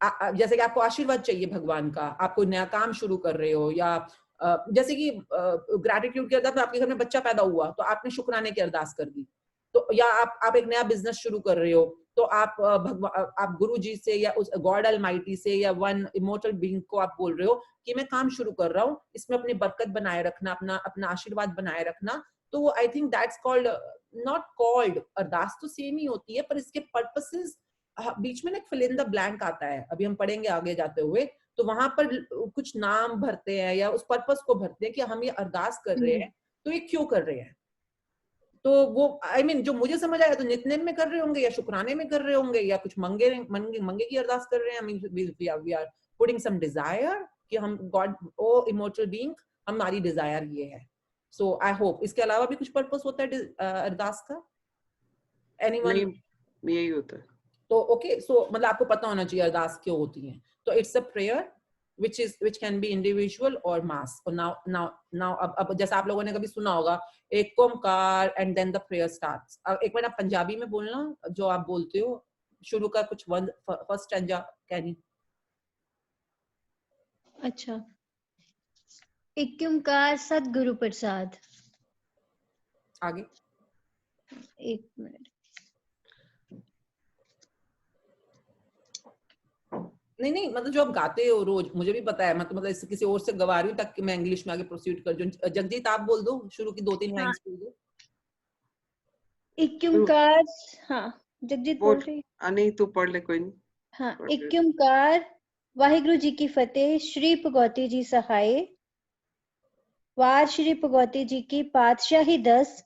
जैसे कि आपको आशीर्वाद चाहिए भगवान का, आप कोई नया काम शुरू कर रहे हो, या जैसे कि ग्रैटिट्यूड की अरदास, आपके घर में बच्चा पैदा हुआ तो आपने शुक्राने की अरदास कर दी. तो या आप एक नया बिजनेस शुरू कर रहे हो, तो आप गुरु जी से या उस गॉड अलमाइटी से या वन इमोर्टल बीइंग को आप बोल रहे हो कि मैं काम शुरू कर रहा हूँ, इसमें अपनी बरकत बनाए रखना, अपना आशीर्वाद बनाए रखना. तो I think that's called, not called Ardas, तो सेम ही होती है, पर इसके पर्पसेस बीच में ना फिल इन द ब्लैंक आता है, अभी हम पढ़ेंगे आगे जाते हुए, तो वहां पर कुछ नाम भरते हैं या उस पर्पस को भरते हैं कि हम ये अरदास कर रहे हैं तो ये क्यों कर रहे हैं. तो वो I mean जो मुझे समझ आया तो नितनेम में कर रहे होंगे या शुक्राने में कर रहे होंगे या कुछ मंगे की अरदास कर रहे हैं. I mean we are putting some desire कि हम God, ओ immortal being, हमारी desire ये है. So I hope इसके अलावा भी कुछ purpose होता है अरदास का? Anyone?
नहीं, यही होता है.
तो okay, so मतलब आपको पता होना चाहिए अरदास क्यों होती है. तो it's a prayer which can be individual or mass. और now अब जैसा आप लोगों ने कभी सुना होगा एक Omkar and then the prayer starts. एक बार आप पंजाबी में बोलना जो आप बोलते हो शुरू का कुछ फर्स्ट स्टैंजा कैनी.
अच्छा. एक ओंकार सतगुरु प्रसाद.
आगे.
एक मिनट.
नहीं मतलब जो आप गाते हो रोज, मुझे भी पता है, मतलब किसी और से गवा रही हूँ ताकि मैं इंग्लिश में आगे प्रोसीड कर जाऊं. जगजीत आप बोल दो शुरू की 2-3 लाइंस बोल दो.
एक ओंकार. हाँ जगजीत बोल रही.
नहीं तू पढ़ ले, कोई नहीं.
हाँ. एक ओंकार वाहिगुरु जी की फतेह. श्री भगवती जी सहाय. वार श्री भगवती जी की पातशाही 10.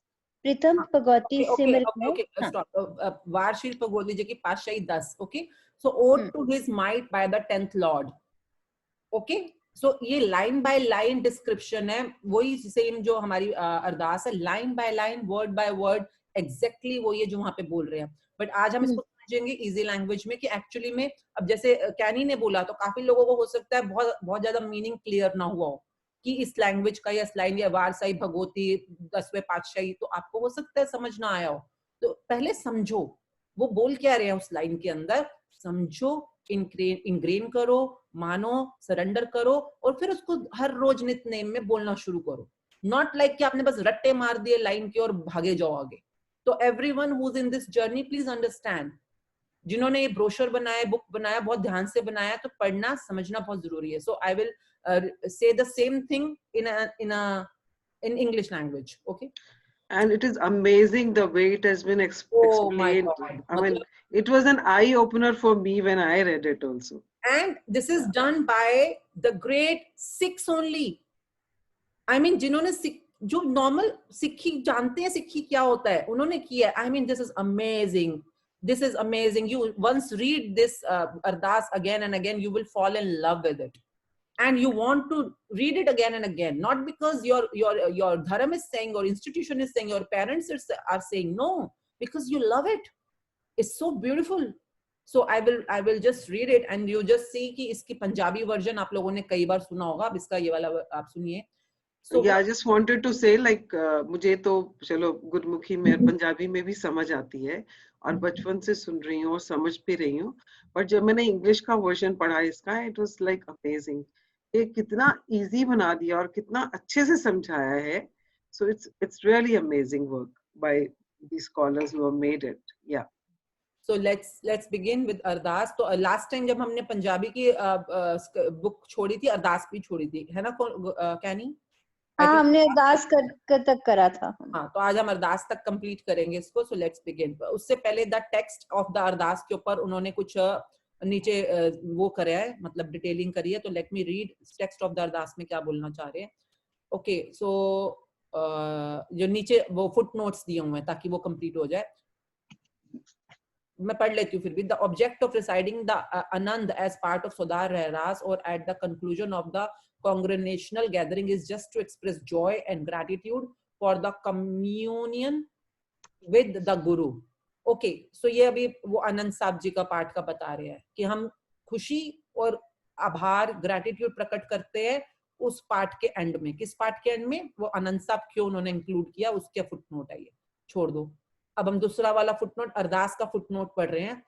प्रथम भगवती सिमर में.
वार श्री भगवती जी की पातशाही 10. Okay. So ode to his might by the 10th Lord. Okay. So ये line by line description है, वही सेम जो हमारी अरदास है, line by line, word by word, exactly वो ये जो वहाँ पे बोल रहे हैं. But आज हम इसको समझेंगे easy language में कि actually में अब जैसे कैनी ने बोला तो काफी लोगों को हो सकता है बहुत ज्यादा मीनिंग क्लियर ना हुआ हो कि इस लैंग्वेज का या इस लाइन या वारसाई भगवती 10वें पातशाही, तो आपको हो सकता है समझ ना आया हो. तो पहले समझो वो बोल क्या रहे हैं उस लाइन के अंदर, समझो, इंग्रेन करो, मानो, सरेंडर करो और फिर उसको हर रोज नित नेम में बोलना शुरू करो. नॉट लाइक कि आपने बस रट्टे मार दिए लाइन के और भागे जाओ आगे. तो everyone who is in this journey please understand, जिन्होंने ये ब्रोशर बनाया, बुक बनाया, बहुत ध्यान से बनाया, तो पढ़ना समझना बहुत जरूरी है. So I will say the same thing in English language. Okay.
And it is amazing the way it has been explained.
Oh my God.
I mean, it was an eye opener for me when I read it also.
And this is done by the great Sikhs only. I mean, जिन्होंने जो normal सिक्खी जानते हैं सिक्खी क्या होता है, उन्होंने किया. I mean, this is amazing. This is amazing. You once read this ardas again and again, you will fall in love with it. And you want to read it again and again, not because your dharam is saying or institution is saying, your parents are saying, no, because you love it. It's so beautiful. So I will just read it and you just see कि इसकी Punjabi version आप लोगों ने कई बार सुना होगा. अब इसका ये वाला आप सुनिए.
So yeah, I just wanted to say like मुझे तो चलो गुरमुखी में पंजाबी में भी समझ आती है और बचपन से सुन रही हूँ और समझ भी रही हूँ, पर जब मैंने इंग्लिश का वर्जन पढ़ा इसका, it was like amazing. ये कितना इजी बना दिया और कितना अच्छे से समझाया है. So it's really amazing work by these scholars who have made it. Yeah.
So let's begin with अरदास. तो last time जब हमने पंजाबी की बुक छोड़ी थी, अरदास भी छोड़ी थी, है ना कैनी?
हाँ, हमने अरदास तक करा था.
हाँ, तो आज हम अरदास तक कंप्लीट करेंगे इसको. So let's begin. उससे पहले the text of the अरदास के ऊपर उन्होंने कुछ नीचे वो करा है, मतलब डिटेलिंग करी है. तो let me read text of the Ardas में क्या बोलना चाह रहे हैं. ओके. सो जो नीचे वो फुट नोट्स दिए हुए हैं ताकि वो कंप्लीट हो जाए. मैं पढ़ लेती हूँ फिर भी. The object of reciting the Anand as part of Sodar Rehras और at the conclusion of the congregational gathering is just to express joy and gratitude for the communion with the guru. Okay. So ये अभी वो आनंद साहब जी का पाठ का बता रहे हैं कि हम खुशी और आभार, ग्रेटिट्यूड प्रकट करते हैं उस पाठ के एंड में. किस पाठ के एंड में? वो आनंद साहब क्यों उन्होंने इंक्लूड किया उसके फुटनोट है. ये छोड़ दो. अब हम दूसरा वाला फुटनोट, अरदास का फुटनोट पढ़ रहे हैं.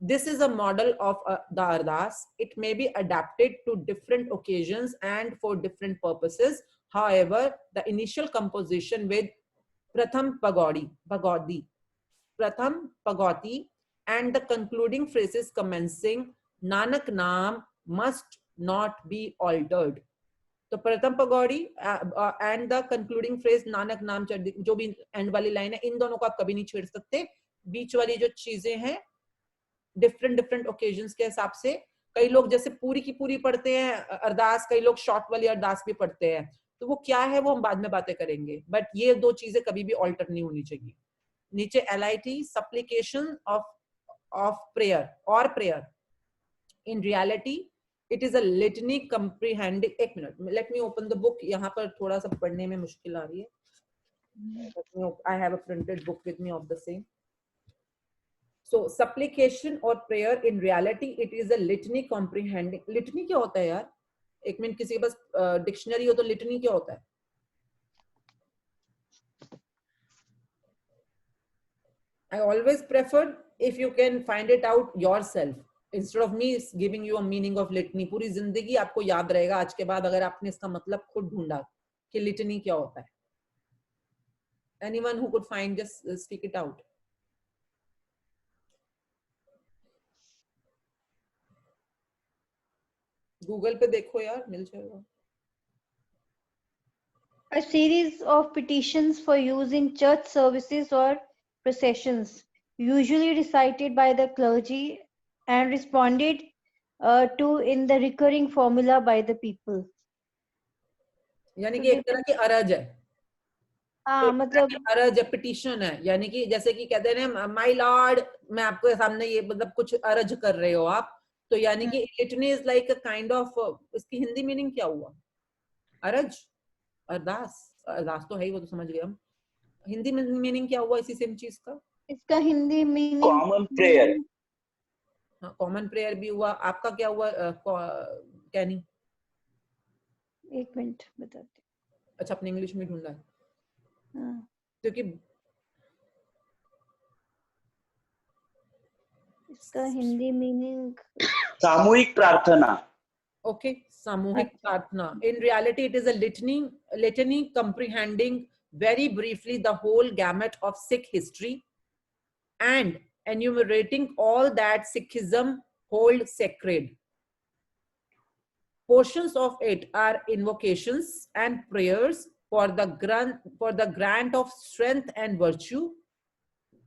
This is a model of the ardas. It may be adapted to different occasions and for different purposes. However, the initial composition with Pratham Pagodi, Pratham Pagoti, and the concluding phrases commencing Nanak Naam must not be altered. तो प्रथम पगौड़ी and the concluding phrase Nanak नाम चढ़, जो भी and वाली line है, इन दोनों को आप कभी नहीं छेड़ सकते. बीच वाली जो चीजें हैं डिफरेंट ओकेजन्स के हिसाब से. कई लोग जैसे पूरी की पूरी पढ़ते हैं अरदास, कई लोग शॉर्ट वाली अरदास भी पढ़ते हैं. तो वो क्या है वो हम बाद में बातें करेंगे, बट ये दो चीजें कभी भी ऑल्टर नहीं होनी चाहिए. नीचे LIT supplication of prayer or prayer. In reality it is a litany comprehending. एक minute, let me open the book. यहाँ पर थोड़ा सा पढ़ने में मुश्किल आ रही है. I have a printed book with me of the same. So supplication or prayer in reality it is a litany comprehending. Litany क्या होता है यार? एक मिनट, किसी के पास डिक्शनरी हो तो लिटनी क्या होता है? I always prefer if you can find it out yourself instead of me giving you a meaning of litany. पूरी जिंदगी आपको याद रहेगा आज के बाद अगर आपने इसका मतलब खुद ढूंढा कि लिटनी क्या होता है. Anyone who could find, just speak it out. Google पे देखो यार, मिल जाएगा.
A series of petitions for use in church services or processions, usually recited by the clergy and responded to in the recurring formula by the people.
यानी कि एक तरह की अरज है.
हाँ, मतलब
अरज पिटीशन है, यानी कि जैसे कि कहते हैं माय लॉर्ड, मैं आपके सामने ये मतलब कुछ अरज कर रहे हो आप, तो यानी कि litany is like a kind of, इसकी हिंदी मीनिंग क्या हुआ? अरज, अरदास. अरदास तो है ही, वो तो समझ गए हम. हिंदी मीनिंग क्या हुआ इसी सेम चीज का?
इसका हिंदी मीनिंग
कॉमन प्रेयर.
हाँ, कॉमन प्रेयर भी हुआ. आपका क्या हुआ कैनी?
एक मिनट बताती
अच्छा, अपने इंग्लिश में ढूंढा है.
हाँ,
क्योंकि
इसका हिंदी मीनिंग
सामूहिक प्रार्थना.
okay, samuhik prarthana. In reality it is a litany comprehending very briefly the whole gamut of Sikh history and enumerating all that Sikhism hold sacred. Portions of it are invocations and prayers for the grant of strength and virtue.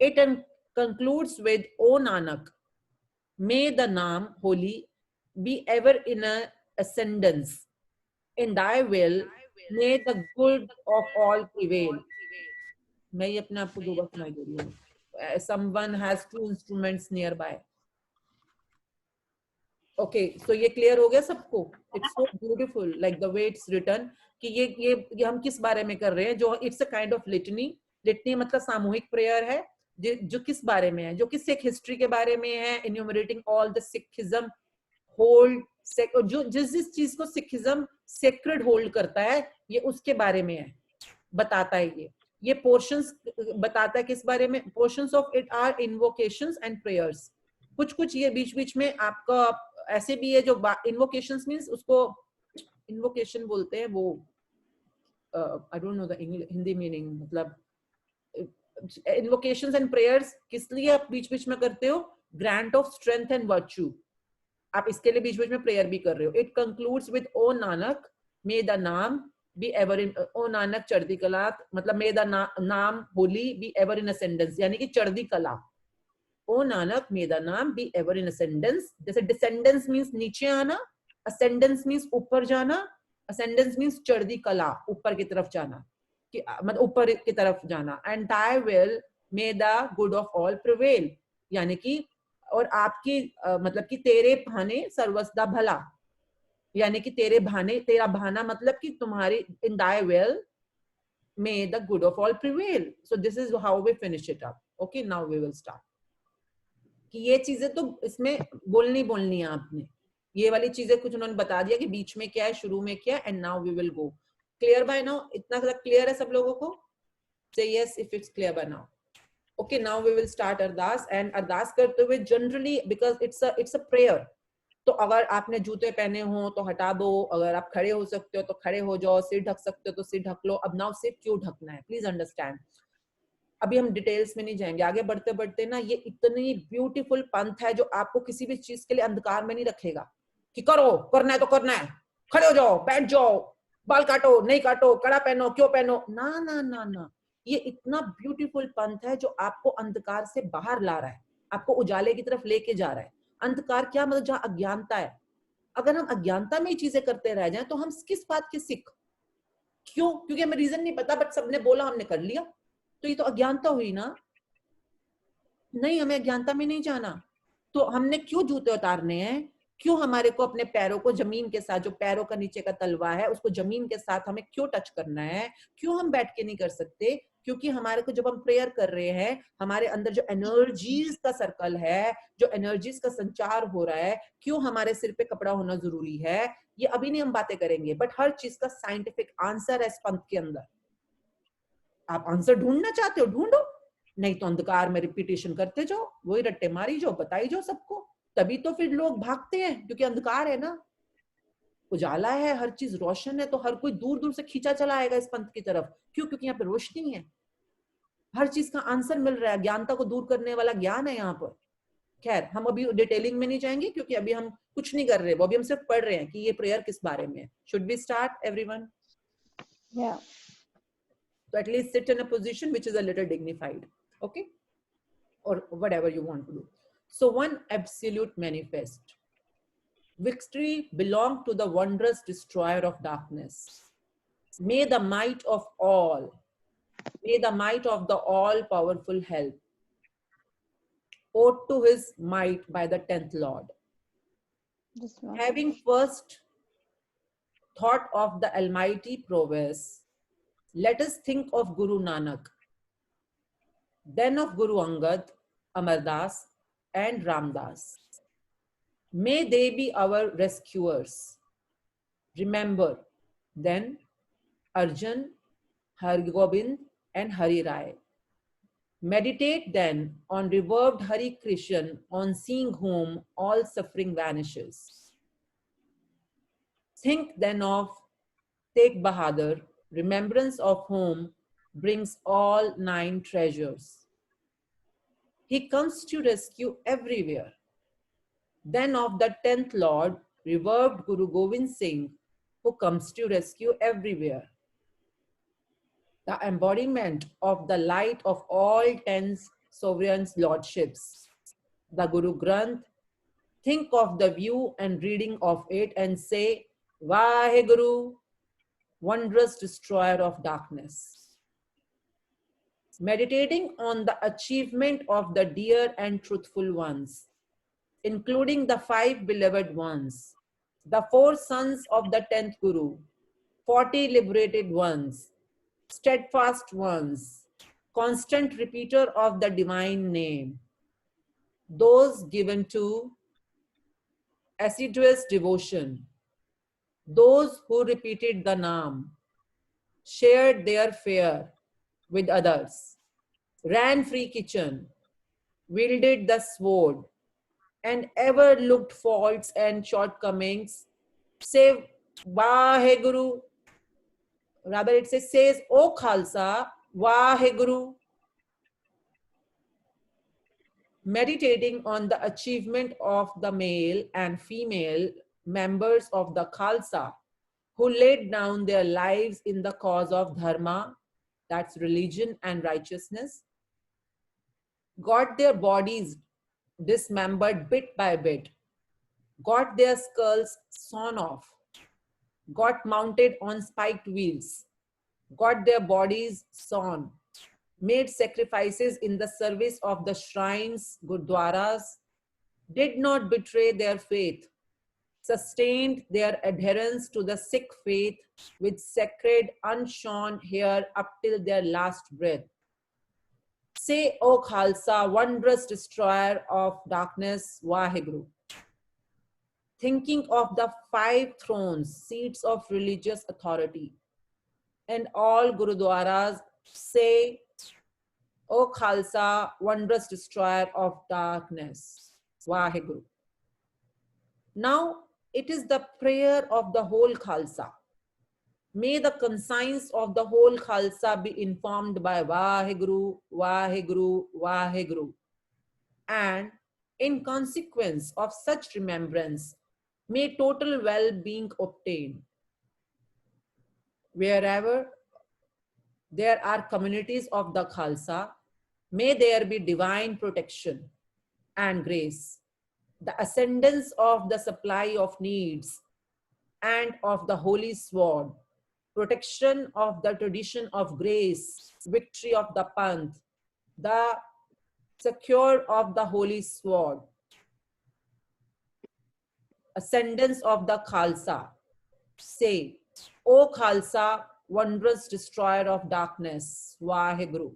It concludes with, O Nanak, may the Naam holy be ever in ascendance. In thy will, may the good of all prevail. मैं ये अपने आप को दो बार सुनाई दे रही हूँ. Someone has two instruments nearby. Okay, so ये clear हो गया सबको? It's so beautiful, like the way it's written. कि ये हम किस बारे में कर रहे हैं? जो it's a kind of litany. Litany मतलब सामूहिक prayer है, जो किस बारे में है? जो कि सिख हिस्ट्री के बारे में है. Enumerating all the Sikhism hold, जो जिस चीज को सिखिज्म सेक्रेड होल्ड करता है, ये उसके बारे में है, बताता है. ये पोर्शंस बताता है किस बारे में? Portions of it are invocations and prayers. कुछ ये बीच में आपका ऐसे भी है जो इन्वोकेशंस मींस, उसको इन्वोकेशन बोलते हैं, वो I don't know the Hindi meaning. मतलब इन्वोकेशंस एंड प्रेयर्स किस लिए आप बीच में करते हो? Grant of strength and virtue. आप इसके लिए बीच में प्रेयर भी कर रहे हो. It concludes with, O Nanak may the naam be ever in, O Nanak चढ़ती कला, मतलब may the naam holy be ever in ascendance, यानी कि चढ़ती कला. O Nanak may the naam be ever in ascendance. जैसे डिसेंडेंस मींस नीचे आना, असेंडेंस मींस ऊपर जाना, असेंडेंस मींस चढ़ती कला, ऊपर की तरफ जाना, कि मतलब ऊपर की तरफ जाना. एंड ताई will may the good of all prevail, यानी कि और आपकी मतलब कि तेरे भाने सर्वसदा भला, यानी कि तेरे भाने, तेरा भाना मतलब कि तुम्हारी, in thy will may the good of all prevail. So this is how we finish it up. Okay, now we will start. कि ये चीजें तो इसमें बोलनी है आपने. ये वाली चीजें कुछ उन्होंने बता दिया कि बीच में क्या है, शुरू में क्या है. And now we will go. Clear by now? इतना क्लियर है सब लोगों को? से yes if it's clear by now. Okay, now we will start Ardas. and Ardas करते हुए generally because it's a prayer, तो अगर आपने जूते पहने हो तो हटा दो, अगर आप खड़े हो सकते हो तो खड़े हो जाओ, सिर ढक सकते हो तो सिर ढक लो. अब नाउ सिर क्यों ढकना है, प्लीज अंडरस्टैंड. अभी हम डिटेल्स में नहीं जाएंगे. आगे बढ़ते बढ़ते ना, ये इतनी ब्यूटीफुल पंथ है जो आपको किसी भी चीज के लिए अंधकार में नहीं रखेगा कि करो, करना है तो करना है, खड़े हो जाओ, बैठ जाओ, बाल काटो, नहीं काटो, कड़ा पहनो, क्यों पहनो. ना ना ना ना, ये इतना ब्यूटीफुल पंथ है जो आपको अंधकार से बाहर ला रहा है, आपको उजाले की तरफ लेके जा रहा है. अंधकार क्या मतलब? जहां अज्ञानता है. अगर हम अज्ञानता में ही चीजें करते रह जाएं तो हम किस बात के सिख? क्यों? क्योंकि हमें रीजन नहीं पता, बट सबने बोला हमने कर लिया, तो ये तो अज्ञानता हुई ना। नहीं, हमें अज्ञानता में नहीं जाना। तो हमने क्यों जूते उतारने हैं? क्यों हमारे को अपने पैरों को जमीन के साथ, जो पैरों का नीचे का तलवा है उसको जमीन के साथ हमें क्यों टच करना है? क्यों हम बैठ के नहीं कर सकते? क्योंकि हमारे को जब हम प्रेयर कर रहे हैं, हमारे अंदर जो एनर्जीज का सर्कल है, जो एनर्जीज का संचार हो रहा है, क्यों हमारे सिर पे कपड़ा होना जरूरी है? ये अभी नहीं हम बातें करेंगे, बट हर चीज का साइंटिफिक आंसर है इस पंथ के अंदर। आप आंसर ढूंढना चाहते हो, ढूंढो, नहीं तो अंधकार में रिपीटेशन करते जाओ, वही रट्टे मारी जाओ, बताई जाओ सबको। तभी तो फिर लोग भागते हैं, क्योंकि अंधकार है ना, उजाला है, हर चीज रोशन है, तो हर कोई दूर दूर से खींचा चला आएगा इस पंथ की तरफ। क्यों? क्योंकि यहाँ पे रोशनी है, हर चीज का आंसर मिल रहा है, ज्ञानता को दूर करने वाला ज्ञान है यहाँ पर। खैर, हम अभी डिटेलिंग में नहीं जाएंगे, क्योंकि अभी हम कुछ नहीं कर रहे, वो अभी हम सिर्फ पढ़ रहे हैं कि ये प्रेयर किस बारे में है। Should be start everyone?
Yeah.
So at least sit in a position which is a little dignified, okay, or whatever you want to do. So one absolute manifest. Victory belong to the wondrous destroyer of darkness. May the might of all, may the might of the all-powerful help, owed to his might by the 10th Lord.
Just one.
Having first thought of the almighty prowess, let us think of Guru Nanak, then of Guru Angad, Amar Das, and Ram Das. May they be our rescuers. Remember, then, Arjun, Har Gobind, and Hari Rai. Meditate then on revered Hari Krishna, on seeing whom all suffering vanishes. Think then of Tegh Bahadur, remembrance of whom brings all 9 treasures. He comes to rescue everywhere. Then of the 10th Lord, revered Guru Gobind Singh, who comes to rescue everywhere. The embodiment of the light of all 10 sovereigns' lordships. The Guru Granth, think of the view and reading of it and say, Vaheguru, wondrous destroyer of darkness. Meditating on the achievement of the dear and truthful ones, including the 5 beloved ones, the 4 sons of the 10th Guru, 40 liberated ones, steadfast ones, constant repeater of the divine name, those given to assiduous devotion, those who repeated the Naam, shared their fare with others, ran free kitchen, wielded the sword, and ever looked faults and shortcomings, save Vaheguru. Rather, it says, O Khalsa, Vaheguru. Meditating on the achievement of the male and female members of the Khalsa who laid down their lives in the cause of Dharma, that's religion and righteousness, got their bodies dismembered bit by bit, got their skulls sawn off, got mounted on spiked wheels, got their bodies sawn, made sacrifices in the service of the shrines, gurdwaras, did not betray their faith, sustained their adherence to the Sikh faith with sacred unshorn hair up till their last breath. Say, O Khalsa, wondrous destroyer of darkness, Vaheguru. Thinking of the 5 thrones, seats of religious authority, and all Gurudwaras, say, O Khalsa, wondrous destroyer of darkness, Vaheguru. Now, it is the prayer of the whole Khalsa. May the conscience of the whole Khalsa be informed by Vaheguru, Vaheguru, Vaheguru. And in consequence of such remembrance, may total well-being obtain. Wherever there are communities of the Khalsa, may there be divine protection and grace, the ascendance of the supply of needs and of the holy sword, protection of the tradition of grace, victory of the Panth, the secure of the holy sword, ascendance of the Khalsa. Say, O Khalsa, wondrous destroyer of darkness, Waheguru.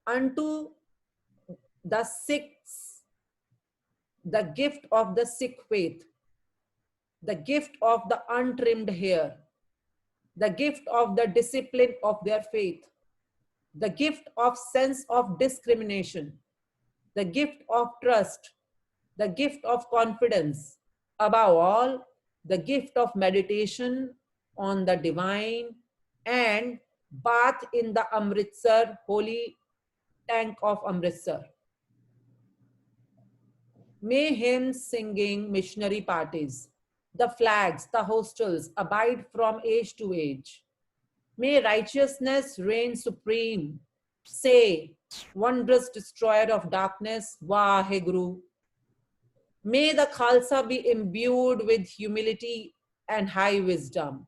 Unto the Sikhs, the gift of the Sikh faith, the gift of the untrimmed hair, the gift of the discipline of their faith, the gift of sense of discrimination, the gift of trust, the gift of confidence, above all, the gift of meditation on the divine, and bath in the Amritsar, holy tank of Amritsar. May hymns, singing, missionary parties, the flags, the hostels abide from age to age. May righteousness reign supreme. Say, wondrous destroyer of darkness, Waheguru. May the Khalsa be imbued with humility and high wisdom.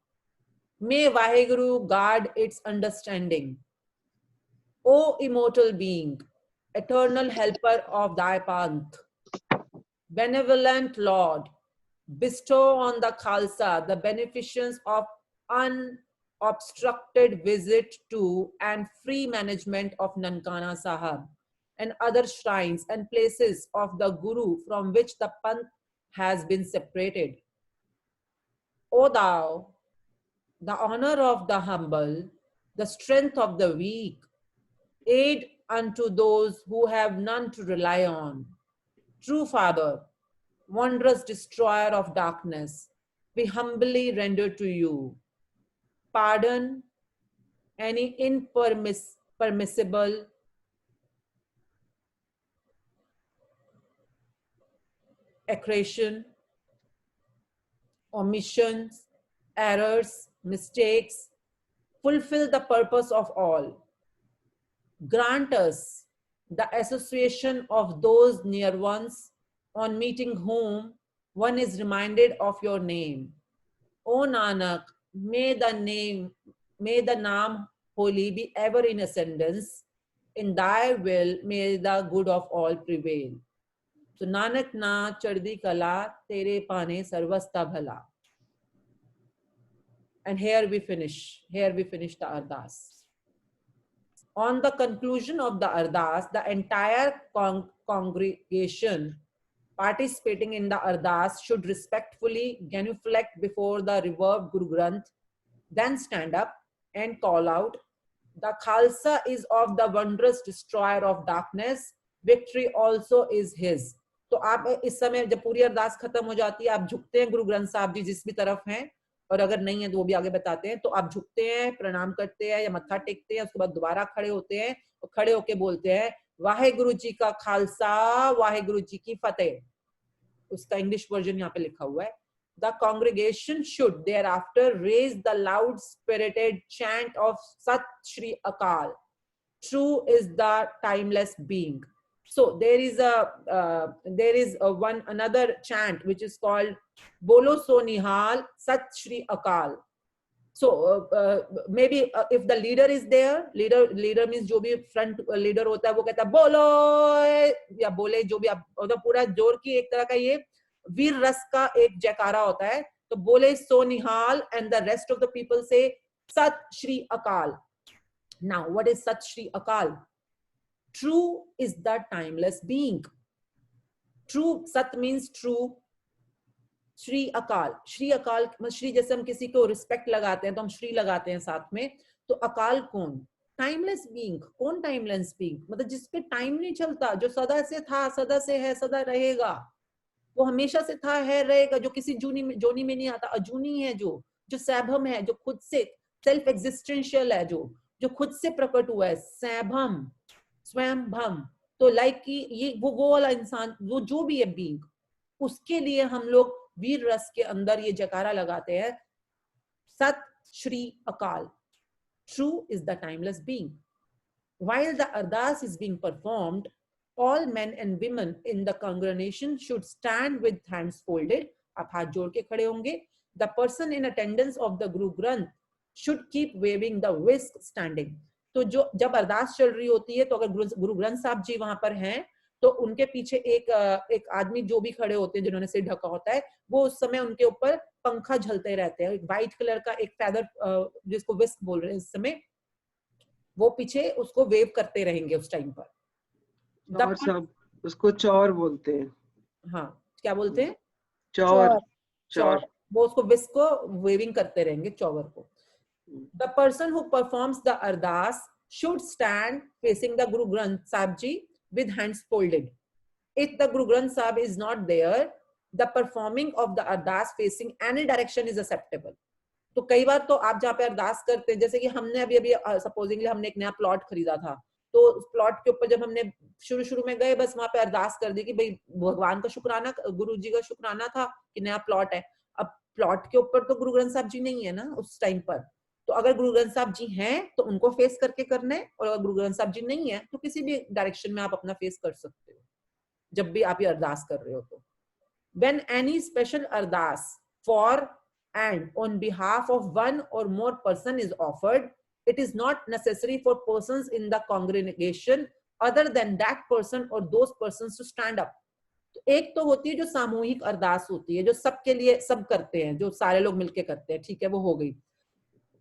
May Waheguru guard its understanding. O immortal being, eternal helper of thy Panth, benevolent Lord, bestow on the Khalsa the beneficence of unobstructed visit to and free management of Nankana Sahib and other shrines and places of the Guru from which the Panth has been separated. O thou, the honor of the humble, the strength of the weak, aid unto those who have none to rely on. True Father, wondrous destroyer of darkness, we humbly render to you pardon any impermissible accretion, omissions, errors, mistakes. Fulfill the purpose of all. Grant us the association of those near ones on meeting whom one is reminded of your name. O Nanak, may the name holy be ever in ascendance. In thy will, may the good of all prevail. So Nanak na chardi kala, tere pane sarvasta bhala. And here we finish the Ardas. On the conclusion of the Ardas, the entire congregation participating in the Ardas should respectfully genuflect before the revered Guru Granth, then stand up and call out, the Khalsa is of the wondrous destroyer of darkness, victory also is his. तो आप इस समय जब पूरी अरदास खत्म हो जाती है, आप झुकते हैं गुरु ग्रंथ साहब जी जिस भी तरफ हैं, और अगर नहीं है तो वो भी आगे बताते हैं, तो आप झुकते हैं, प्रणाम करते हैं या मत्था टेकते हैं, उसके बाद दोबारा खड़े होते हैं और खड़े होके बोलते हैं वाहेगुरु जी का खालसा, वाहेगुरु जी की फतेह. उसका इंग्लिश वर्जन यहाँ पे लिखा हुआ है. The congregation should thereafter raise the loud spirited chant of Sat Shri Akal. True is the timeless being. So there is another chant which is called Bolo So Nihal Sat Shri Akal. So maybe if the leader is there, leader means जो भी front leader होता है वो कहता है बोलो या बोले जो भी आप पूरा जोर की एक तरह का ये वीर रस का एक जयकारा होता है, तो बोले सो निहाल and the rest of the people say Sat Shri Akal. Now what is Sat Shri Akal? True is the timeless being. True, Sat means true. Shri Akal, Shri Akal, Shri जैसे हम किसी को रिस्पेक्ट लगाते हैं तो हम श्री लगाते हैं साथ में, तो अकाल कौन? Timeless being. कौन टाइमलेस बीइंग? मतलब जिसपे टाइम नहीं चलता, जो सदा से था, सदा से है, सदा रहेगा, वो हमेशा से था, है, रहेगा, जो किसी जोनी में नहीं आता, अजूनी है, जो सैभम है, जो खुद से सेल्फ एग्जिस्टेंशियल है, जो खुद से प्रकट हुआ है, सैभम, स्वयं भम. तो लाइक कि ये वो वाला इंसान, वो जो भी है बीइंग, उसके लिए हम लोग वीर रस के अंदर ये जयकारा लगाते हैं, सत श्री अकाल. True is the timeless being. While the ardas is being performed, all men and women in the congregation should stand with hands folded. आप हाथ जोड़ के खड़े होंगे. the person in attendance of the Guru Granth should keep waving the whisk standing. तो जो जब अरदास चल रही होती है तो अगर गुरु ग्रंथ साहब जी वहां पर हैं तो उनके पीछे एक आदमी जो भी खड़े होते हैं जिन्होंने सिर ढका होता है, वो उस समय उनके ऊपर पंखा झलते रहते हैं, व्हाइट कलर का एक फैदर जिसको विस्क बोल रहे हैं इस समय, वो पीछे उसको वेव करते रहेंगे उस टाइम पर।
और सब उसको चौर बोलते हैं।
हाँ, क्या बोलते हैं?
चौर। चौर।
वो उसको विस्क को वेविंग करते रहेंगे, चौवर को। The person who performs the ardas should stand facing the Guru Granth Sahib Ji with hands folded. If the Guru Granth Sahib is not there, the performing of the ardas facing any direction is acceptable. तो कई बार तो आप जहाँ पे अरदास करते हैं, जैसे कि हमने अभी सपोजिंगली हमने एक नया प्लॉट खरीदा था, तो उस प्लॉट के ऊपर जब हमने शुरू में गए, बस वहां पे अरदास कर दी कि भाई भगवान का शुक्राना, गुरु जी का शुक्राना था कि नया प्लॉट है। अब प्लॉट के ऊपर तो गुरु ग्रंथ साहब जी नहीं है ना उस टाइम पर, तो अगर गुरु ग्रंथ साहब जी हैं तो उनको फेस करके करना है, और अगर गुरु ग्रंथ साहब जी नहीं है तो किसी भी डायरेक्शन में आप अपना फेस कर सकते हो जब भी आप ये अरदास कर रहे हो। तो when any special ardas for and on behalf of one or more person is offered, it is not necessary for persons in the congregation other than that person or those persons to stand up. तो एक तो होती है जो सामूहिक अरदास होती है, जो सबके लिए सब करते हैं, जो सारे लोग मिलके करते हैं, ठीक है, वो हो गई।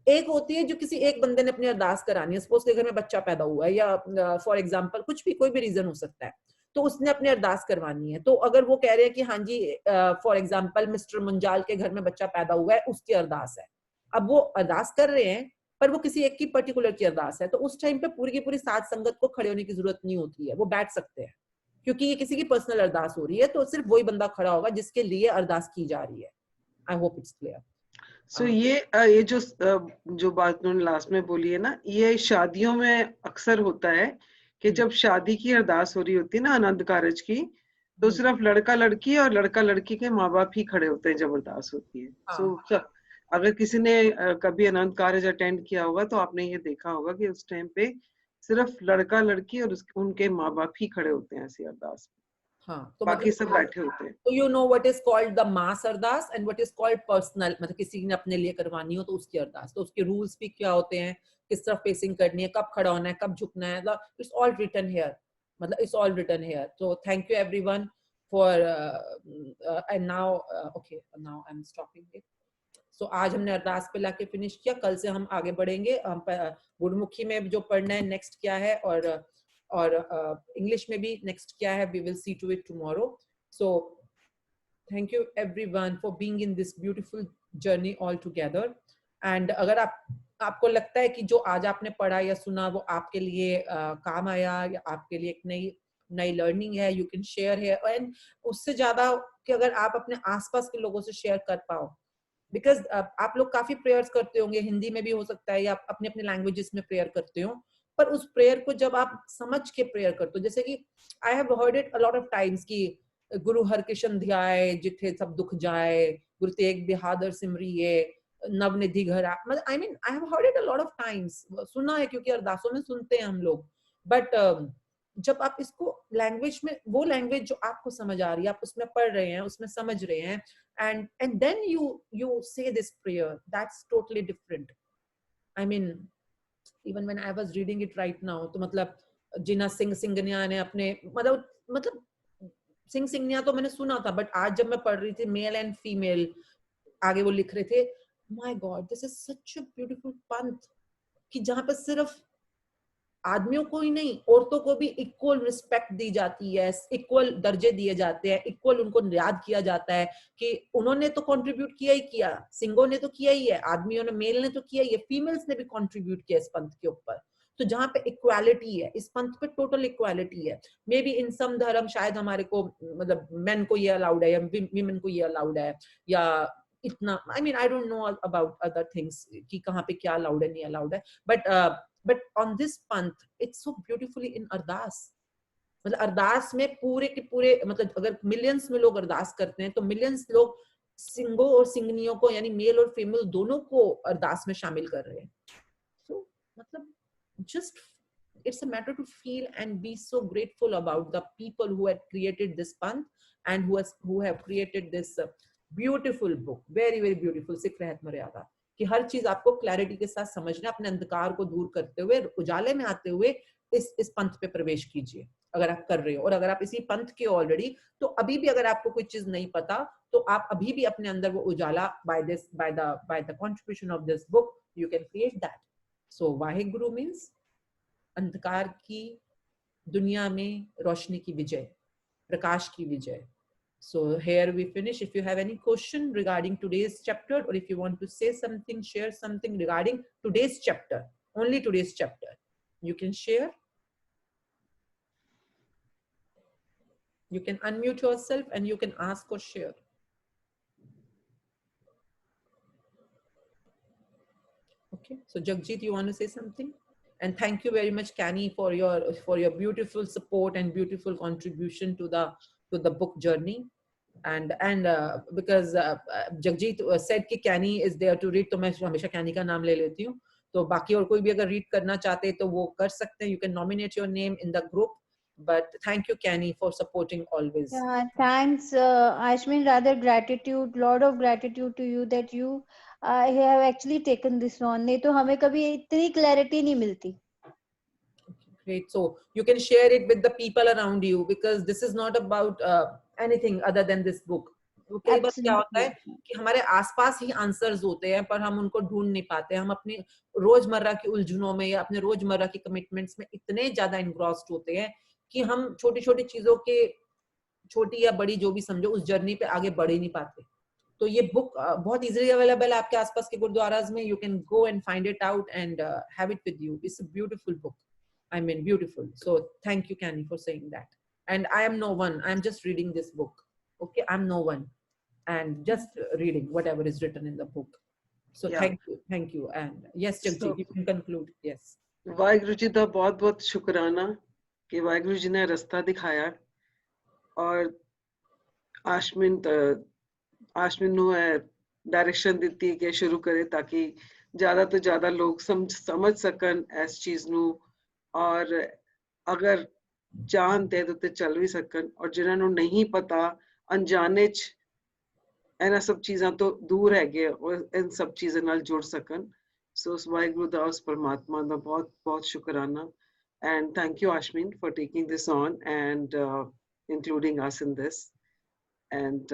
एक होती है जो किसी एक बंदे ने अपनी अरदास करानी है, सपोज के घर में बच्चा पैदा हुआ है या फॉर एग्जांपल कुछ भी, कोई भी रीजन हो सकता है, तो उसने अपनी अरदास करवानी है। तो अगर वो कह रहे हैं कि हाँ जी फॉर एग्जांपल मिस्टर मुंजाल के घर में बच्चा पैदा हुआ है, उसकी अरदास है, अब वो अरदास कर रहे हैं पर वो किसी एक की पर्टिकुलर की अरदास है, तो उस टाइम पे पूरी की पूरी साथ संगत को खड़े होने की जरूरत नहीं होती है, वो बैठ सकते हैं, क्योंकि ये किसी की पर्सनल अरदास हो रही है, तो सिर्फ वही बंदा खड़ा होगा जिसके लिए अरदास की जा रही है। I hope it's clear.
So ये जो बात उन्होंने लास्ट में बोली है ना, ये शादियों में अक्सर होता है कि जब शादी की अरदास हो रही होती है ना, आनंद कारज की, तो सिर्फ लड़का लड़की और लड़का लड़की के माँ बाप ही खड़े होते हैं जब अरदास होती है। सो अगर किसी ने कभी आनंद कारज अटेंड किया होगा तो आपने ये देखा होगा कि उस टाइम पे सिर्फ लड़का लड़की और उनके माँ बाप ही खड़े होते हैं ऐसी अरदास में।
हाँ, तो
बाकी सब बैठे होते हैं।
तो you know what is called the mass Ardas and what is called personal, मतलब किसी ने अपने लिए करवानी हो तो उसकी अरदास, तो उसके रूल्स भी क्या होते हैं, किस तरफ फेसिंग करनी है, कब खड़ा होना है, कब झुकना है, इट्स ऑल रिटन हियर, मतलब it's all written here. So thank you everyone for and now okay, now I am stopping it. So आज हमने अरदास पे लाके फिनिश किया, कल से हम आगे बढ़ेंगे, हम गुरुमुखी में जो पढ़ना है नेक्स्ट क्या है, और इंग्लिश में भी नेक्स्ट क्या है, we will see to it tomorrow. So thank you everyone for being in this beautiful journey all together. And अगर आपको लगता है कि जो आज आपने पढ़ा या सुना वो आपके लिए काम आया या आपके लिए एक नई लर्निंग है, यू कैन शेयर है, एंड उससे ज्यादा कि अगर आप अपने आसपास के लोगों से शेयर कर पाओ, बिकॉज आप लोग काफी प्रेयर्स करते होंगे, हिंदी में भी हो सकता है या आप अपने अपने लैंग्वेजेस में प्रेयर करते हो, पर उस प्रेयर को जब आप समझ के प्रेयर करते हो, जैसे कि I have heard it a lot of times कि गुरु हरकृष्ण ध्याय जिथे सब दुख जाए, गुरु तेग बहादुर सिमरिए, नवनिधि घर, मतलब आई mean I have heard it a lot of times, सुना है क्योंकि अरदासों में सुनते हैं हम लोग, बट जब आप इसको लैंग्वेज में, वो लैंग्वेज जो आपको समझ आ रही है, आप उसमें पढ़ रहे हैं, उसमें समझ रहे हैं, and then you say this prayer, that's totally different. I mean even when I was reading it right now, तो मतलब जिना सिंह सिंगनिया ने अपने मतलब सिंह सिंगनिया तो मैंने सुना था, बट आज जब मैं पढ़ रही थी मेल एंड फीमेल आगे वो लिख रहे थे, my God this is such a beautiful पंथ कि जहां पर सिर्फ आदमियों को ही नहीं, औरतों को भी इक्वल रिस्पेक्ट दी जाती है, इक्वल दर्जे दिए जाते हैं, इक्वल उनको याद किया जाता है कि उन्होंने तो कंट्रीब्यूट किया ही किया, सिंगों ने तो किया ही है, आदमियों ने, मेल ने तो किया ही है, फीमेल्स ने भी कंट्रीब्यूट किया इस पंथ के ऊपर। तो जहाँ पे इक्वालिटी है, इस पंथ पे टोटल इक्वालिटी है। मे बी इन सम धर्म शायद हमारे को मतलब मेन को ये अलाउड है या वीमेन को ये अलाउड है, या इतना, आई mean I don't know about other things कि कहाँ पे क्या अलाउड है नहीं अलाउड है, but on this panth it's so beautifully in ardas, मतलब अरदास में पूरे के पूरे, मतलब अगर मिलियंस में लोग अरदास करते हैं तो मिलियंस लोग सिंगों और सिंगनियों को, यानी मेल और फीमेल दोनों को अरदास में शामिल कर रहे हैं। So मतलब just it's a matter to feel and be so grateful about the people who had created this panth and who have created beautiful book, very very beautiful, Sikh रहत मर्यादा, कि हर चीज आपको क्लैरिटी के साथ समझना, अपने अंधकार को दूर करते हुए उजाले में आते हुए इस पंथ पे प्रवेश कीजिए अगर आप कर रहे हो। और अगर आप इसी पंथ के ऑलरेडी, तो अभी भी अगर आपको कोई चीज नहीं पता तो आप अभी भी अपने अंदर वो उजाला by the contribution of this book you can create that. So Waheguru means अंधकार की दुनिया में रोशनी की विजय, प्रकाश की विजय। So here we finish. If you have any question regarding today's chapter, or if you want to say something, share something regarding today's chapter, only today's chapter, you can share. You can unmute yourself and you can ask or share. Okay, so Jagjit, you want to say something? And thank you very much, Kani, for your beautiful support and beautiful contribution to the book journey. And because Jagjit said कि Kani is there to read, तो मैं हमेशा Kani का नाम ले लेती हूँ। तो बाकी और कोई भी अगर read करना चाहते हैं तो वो कर सकते हैं. You can nominate your name in the group. But thank you, Kani, for supporting always.
Yeah, thanks, Ashmin. Rather gratitude, lot of gratitude to you that you have actually taken this on. नहीं तो हमें कभी इतनी clarity नहीं मिलती.
Great. So you can share it with the people around you, because this is not about anything other than this book. कई बार क्या होता है कि हमारे आसपास ही आंसर्स होते हैं पर हम उनको ढूंढ नहीं पाते. हम अपनी रोजमर्रा की उलझनों में या अपने रोजमर्रा की कमिटमेंट्स में इतने ज्यादा इन्ग्रॉस्ड होते हैं कि हम छोटी छोटी चीजों के, छोटी या बड़ी जो भी समझो, उस जर्नी पे आगे बढ़ ही नहीं पाते. तो ये बुक बहुत इजीली अवेलेबल है आपके आसपास के गुरुद्वाराज में. You can go and find it out and have it with you. It's a beautiful book. I mean, beautiful. So thank you, Kani, for saying that. And I am no one. I'm just reading this book. Okay, I'm no one, and just reading whatever is written in the book. So
Yeah.
thank you. And yes, Jagjit, you can conclude. Yes.
Waheguru ji ਦਾ ਬਹੁਤ ਬਹੁਤ ਸ਼ੁਕਰਾਨਾ ਕਿ ਵਾਹਿਗੁਰੂ ਜੀ ਨੇ ਰਸਤਾ ਦਿਖਾਇਆ ਔਰ ਆਸ਼ਮਿਨ ਨੂੰ direction ਦਿੱਤੀ ਕਿ ਸ਼ੁਰੂ ਕਰੇ ਤਾਂ ਕਿ ਜ਼ਿਆਦਾ ਤੋਂ ਜ਼ਿਆਦਾ ਲੋਕ ਸਮਝ ਸਕਣ ਇਸ ਚੀਜ਼ ਨੂੰ और अगर जानते तो ते चल भी सकन और जिन्होंने नहीं पता अनजाने च इन्हां सब चीज़ां तो दूर है गए और इन सब चीज़ों नाल जुड़ सकन. सो वाहिगुरु दा उस परमात्मा दा बहुत बहुत शुकराना. And thank you, Ashmin, for taking this on and including us in this. And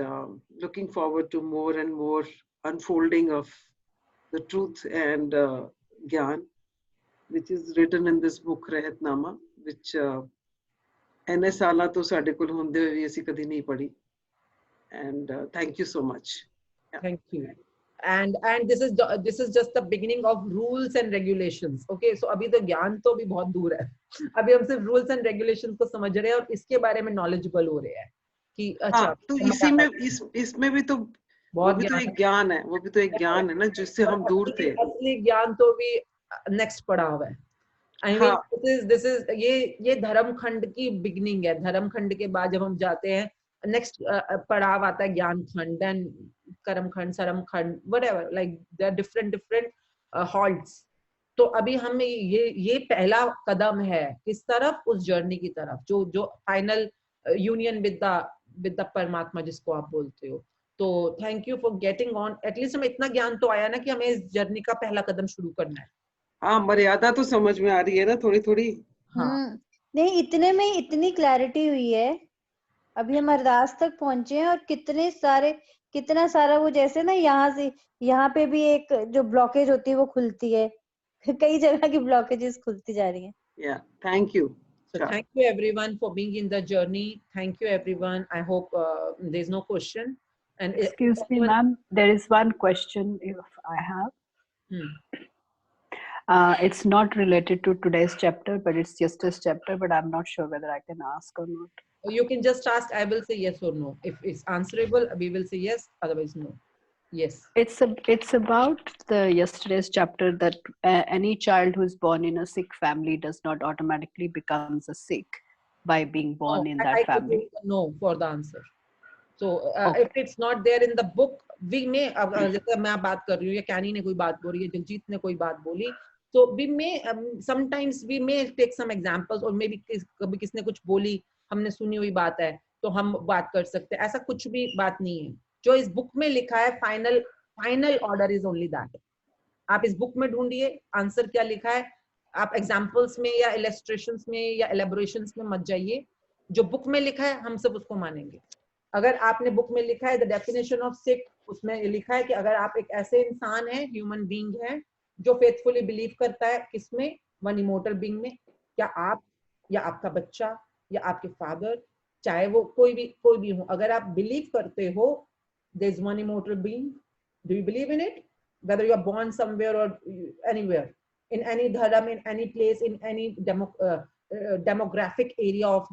looking forward to more and more unfolding of the truth and Gyan, which is written in this book Rehatnama, which ਇੰਨੇ ਸਾਲਾਂ ਤੋਂ ਸਾਡੇ ਕੋਲ ਹੁੰਦੇ ਹੋਏ ਵੀ ਅਸੀਂ ਕਦੀ ਨਹੀਂ ਪੜ੍ਹੀ. And thank you so much. Yeah.
Thank you. And this is just the beginning of rules and regulations. Okay, so अभी तो ज्ञान तो भी बहुत दूर है. अभी हम सिर्फ rules and regulations को समझ रहे हैं और इसके बारे में knowledgeable हो रहे हैं कि अच्छा.
तो इसी में इसमें भी तो वो भी तो एक ज्ञान है, वो भी तो एक ज्ञान है ना जिससे हम दूर थे.
असली ज्ञान तो भी नेक्स्ट पड़ाव है. I mean, this is ये धर्म खंड की बिगनिंग है. धर्म खंड के बाद जब हम जाते हैं नेक्स्ट पड़ाव आता है ज्ञान खंड, देन कर्म खंड, सरम खंड, whatever, like there are different halts. तो अभी हमें ये पहला कदम है किस तरफ, उस जर्नी की तरफ जो फाइनल यूनियन विद द परमात्मा जिसको आप बोलते हो. तो thank you for getting on. At least हमें इतना ज्ञान तो आया ना कि हमें इस जर्नी का पहला कदम शुरू करना है.
हाँ, मर्यादा तो समझ में आ रही है ना थोड़ी थोड़ी.
हाँ.
नहीं, इतने में इतनी क्लैरिटी हुई है. अभी हम अरदास तक पहुंचे हैं और कितना सारा वो जैसे ना यहाँ से यहाँ पे भी एक जो ब्लॉकेज होती है वो खुलती है. कई जगह की ब्लॉकेजेस खुलती जा रही हैं.
Yeah, thank you.
So thank you everyone for being in the journey. Thank you everyone. I hope there's no question. And
excuse me, ma'am, there is one question if I have. It's not related to today's chapter, but it's just a chapter, but I'm not sure whether I can ask or not.
You can just ask. I will say yes or no. If it's answerable, we will say yes, otherwise no. Yes.
It's about the yesterday's chapter that any child who is born in a Sikh family does not automatically becomes a Sikh by being born in that family.
No for the answer. So if it's not there in the book, we may, जैसे मैं बात कर रही हूँ या कैनी ने कोई बात बोली या जगजीत ने कोई बात बोली, so we may sometimes we may take some examples, or maybe कभी किसने कुछ बोली, हमने सुनी हुई बात है तो हम बात कर सकते हैं. ऐसा कुछ भी बात नहीं है. जो इस बुक में लिखा है, final order is only that. आप इस बुक में ढूंढिए आंसर क्या लिखा है, आप एग्जाम्पल्स में या इलस्ट्रेशंस में या एलेबोरेशंस में मत जाइए, जो बुक में लिखा है हम सब उसको मानेंगे। अगर आपने बुक में लिखा है द डेफिनेशन ऑफ सिख, उसमें लिखा है कि अगर आप एक ऐसे इंसान है, ह्यूमन बीइंग है, जो फेथफुली बिलीव करता है किसमें, वन इमोर्टल बीइंग में, क्या आप या आपका बच्चा या आपके फादर, चाहे वो कोई भी हो, अगर आप बिलीव करते हो there is one immortal being, do you believe in it, whether you are born somewhere or anywhere, in any dharam, in any place, in any demographic area of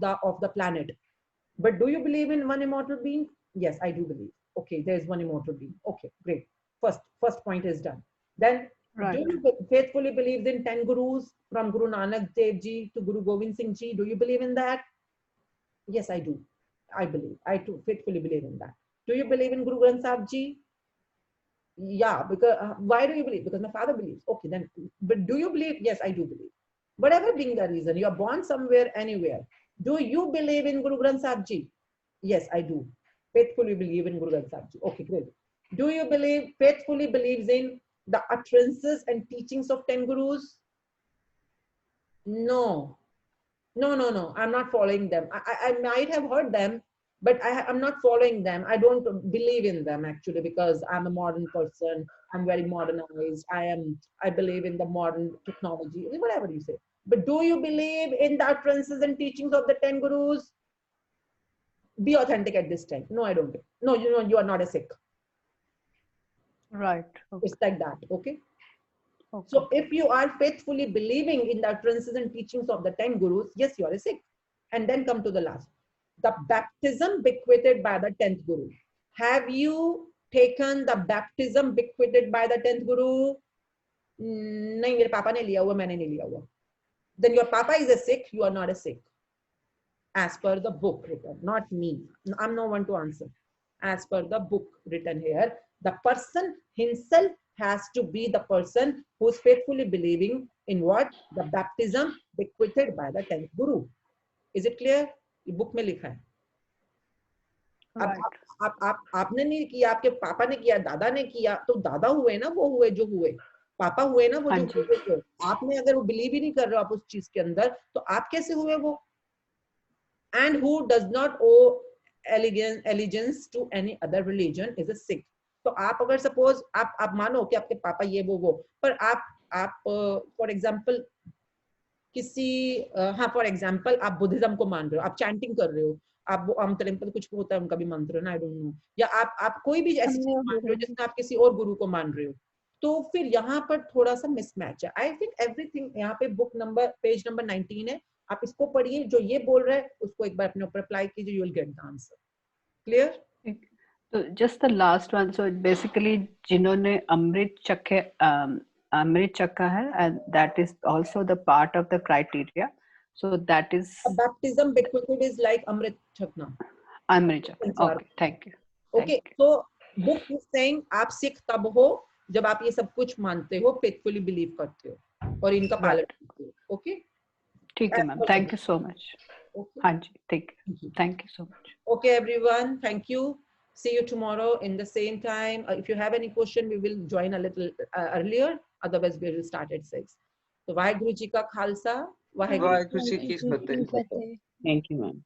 the planet, but do you believe in one immortal being? Yes, I do believe. Okay, there is one immortal being. Okay, great. First point is done. Then
Right.
do you faithfully believe in 10 gurus from Guru Nanak Dev Ji to Guru Gobind Singh Ji? Do you believe in that? Yes, I do. I believe. I too faithfully believe in that. Do you believe in Guru Granth Sahib Ji? Yeah, because why do you believe? Because my father believes. Okay, then, but do you believe? Yes, I do believe. Whatever being the reason, you are born somewhere, anywhere. Do you believe in Guru Granth Sahib Ji? Yes, I do. Faithfully believe in Guru Granth Sahib Ji. Okay, great. Do you believe, faithfully believes in the utterances and teachings of 10 gurus? No. No. I'm not following them. I might have heard them, but I'm not following them. I don't believe in them actually, because I'm a modern person. I'm very modernized. I believe in the modern technology, whatever you say. But do you believe in the utterances and teachings of the 10 gurus? Be authentic at this time. No, I don't. No, you are not a Sikh.
Right. Okay.
It's like that. Okay.
Okay.
So if you are faithfully believing in the utterances and teachings of the 10 gurus, yes, you are a Sikh. And then come to the last. The baptism bequeathed by the 10th guru. Have you taken the baptism bequeathed by the 10th guru? नहीं, मेरे पापा ने लिया हुआ, मैंने नहीं लिया हुआ. Then your papa is a Sikh, you are not a Sikh. As per the book written, not me. I'm no one to answer. As per the book written here, the person himself has to be the person who is faithfully believing in what? The baptism bequeathed by the 10th guru. Is it clear? ये book में लिखा है.
Right.
आपने नहीं किया, आपके पापा ने किया, दादा ने किया, तो दादा हुए ना, वो हुए जो हुए, पापा हुए ना वो जो हुए. आपने अगर वो बिलीव ही नहीं कर रहे हो आप उस चीज के अंदर, तो आप कैसे हुए वो? And who does not owe allegiance to any other religion is a Sikh. तो आप अगर सपोज आप मानो कि आपके पापा ये वो, पर आप फॉर एग्जांपल किसी फॉर एग्जांपल आप बुद्धिज्म को मान रहे हो, आप चैंटिंग कर रहे हो, आप वो कुछ होता है उनका भी मंत्र ना, आई डोंट नो, या आप कोई भी ऐसी चीज मान रहे हो जिसमें आप किसी और गुरु को मान रहे हो, तो फिर यहाँ पर थोड़ा सा मिसमैच है. आई थिंक एवरीथिंग यहाँ पे बुक नंबर पेज नंबर 19 है, आप इसको पढ़िए, जो ये बोल रहा है उसको एक बार अपने ऊपर अप्लाई कीजिए, you will get the answer. Clear?
So just the last one. So basically, जिन्होंने अमृत चखा है, and that is also the part of the criteria. So that is
a baptism bequeathed is like Amrit Chakna.
Amrit Chakna. Okay, thank you.
Okay, so book is saying आप सिख तब हो जब आप ये सब कुछ मानते हो, faithfully believe करते हो और इनका पालन करते हो. Okay?
ठीक है ma'am. Thank you so much.
Okay.
हाँ जी, ठीक है. Thank you so much.
Okay, everyone. Thank you. See you tomorrow in the same time. If you have any question, we will join a little earlier. Otherwise, we will start at 6. So, Vaheguru Ji ka Khalsa. Vaheguru
Ji ki Fateh.
Thank you, ma'am.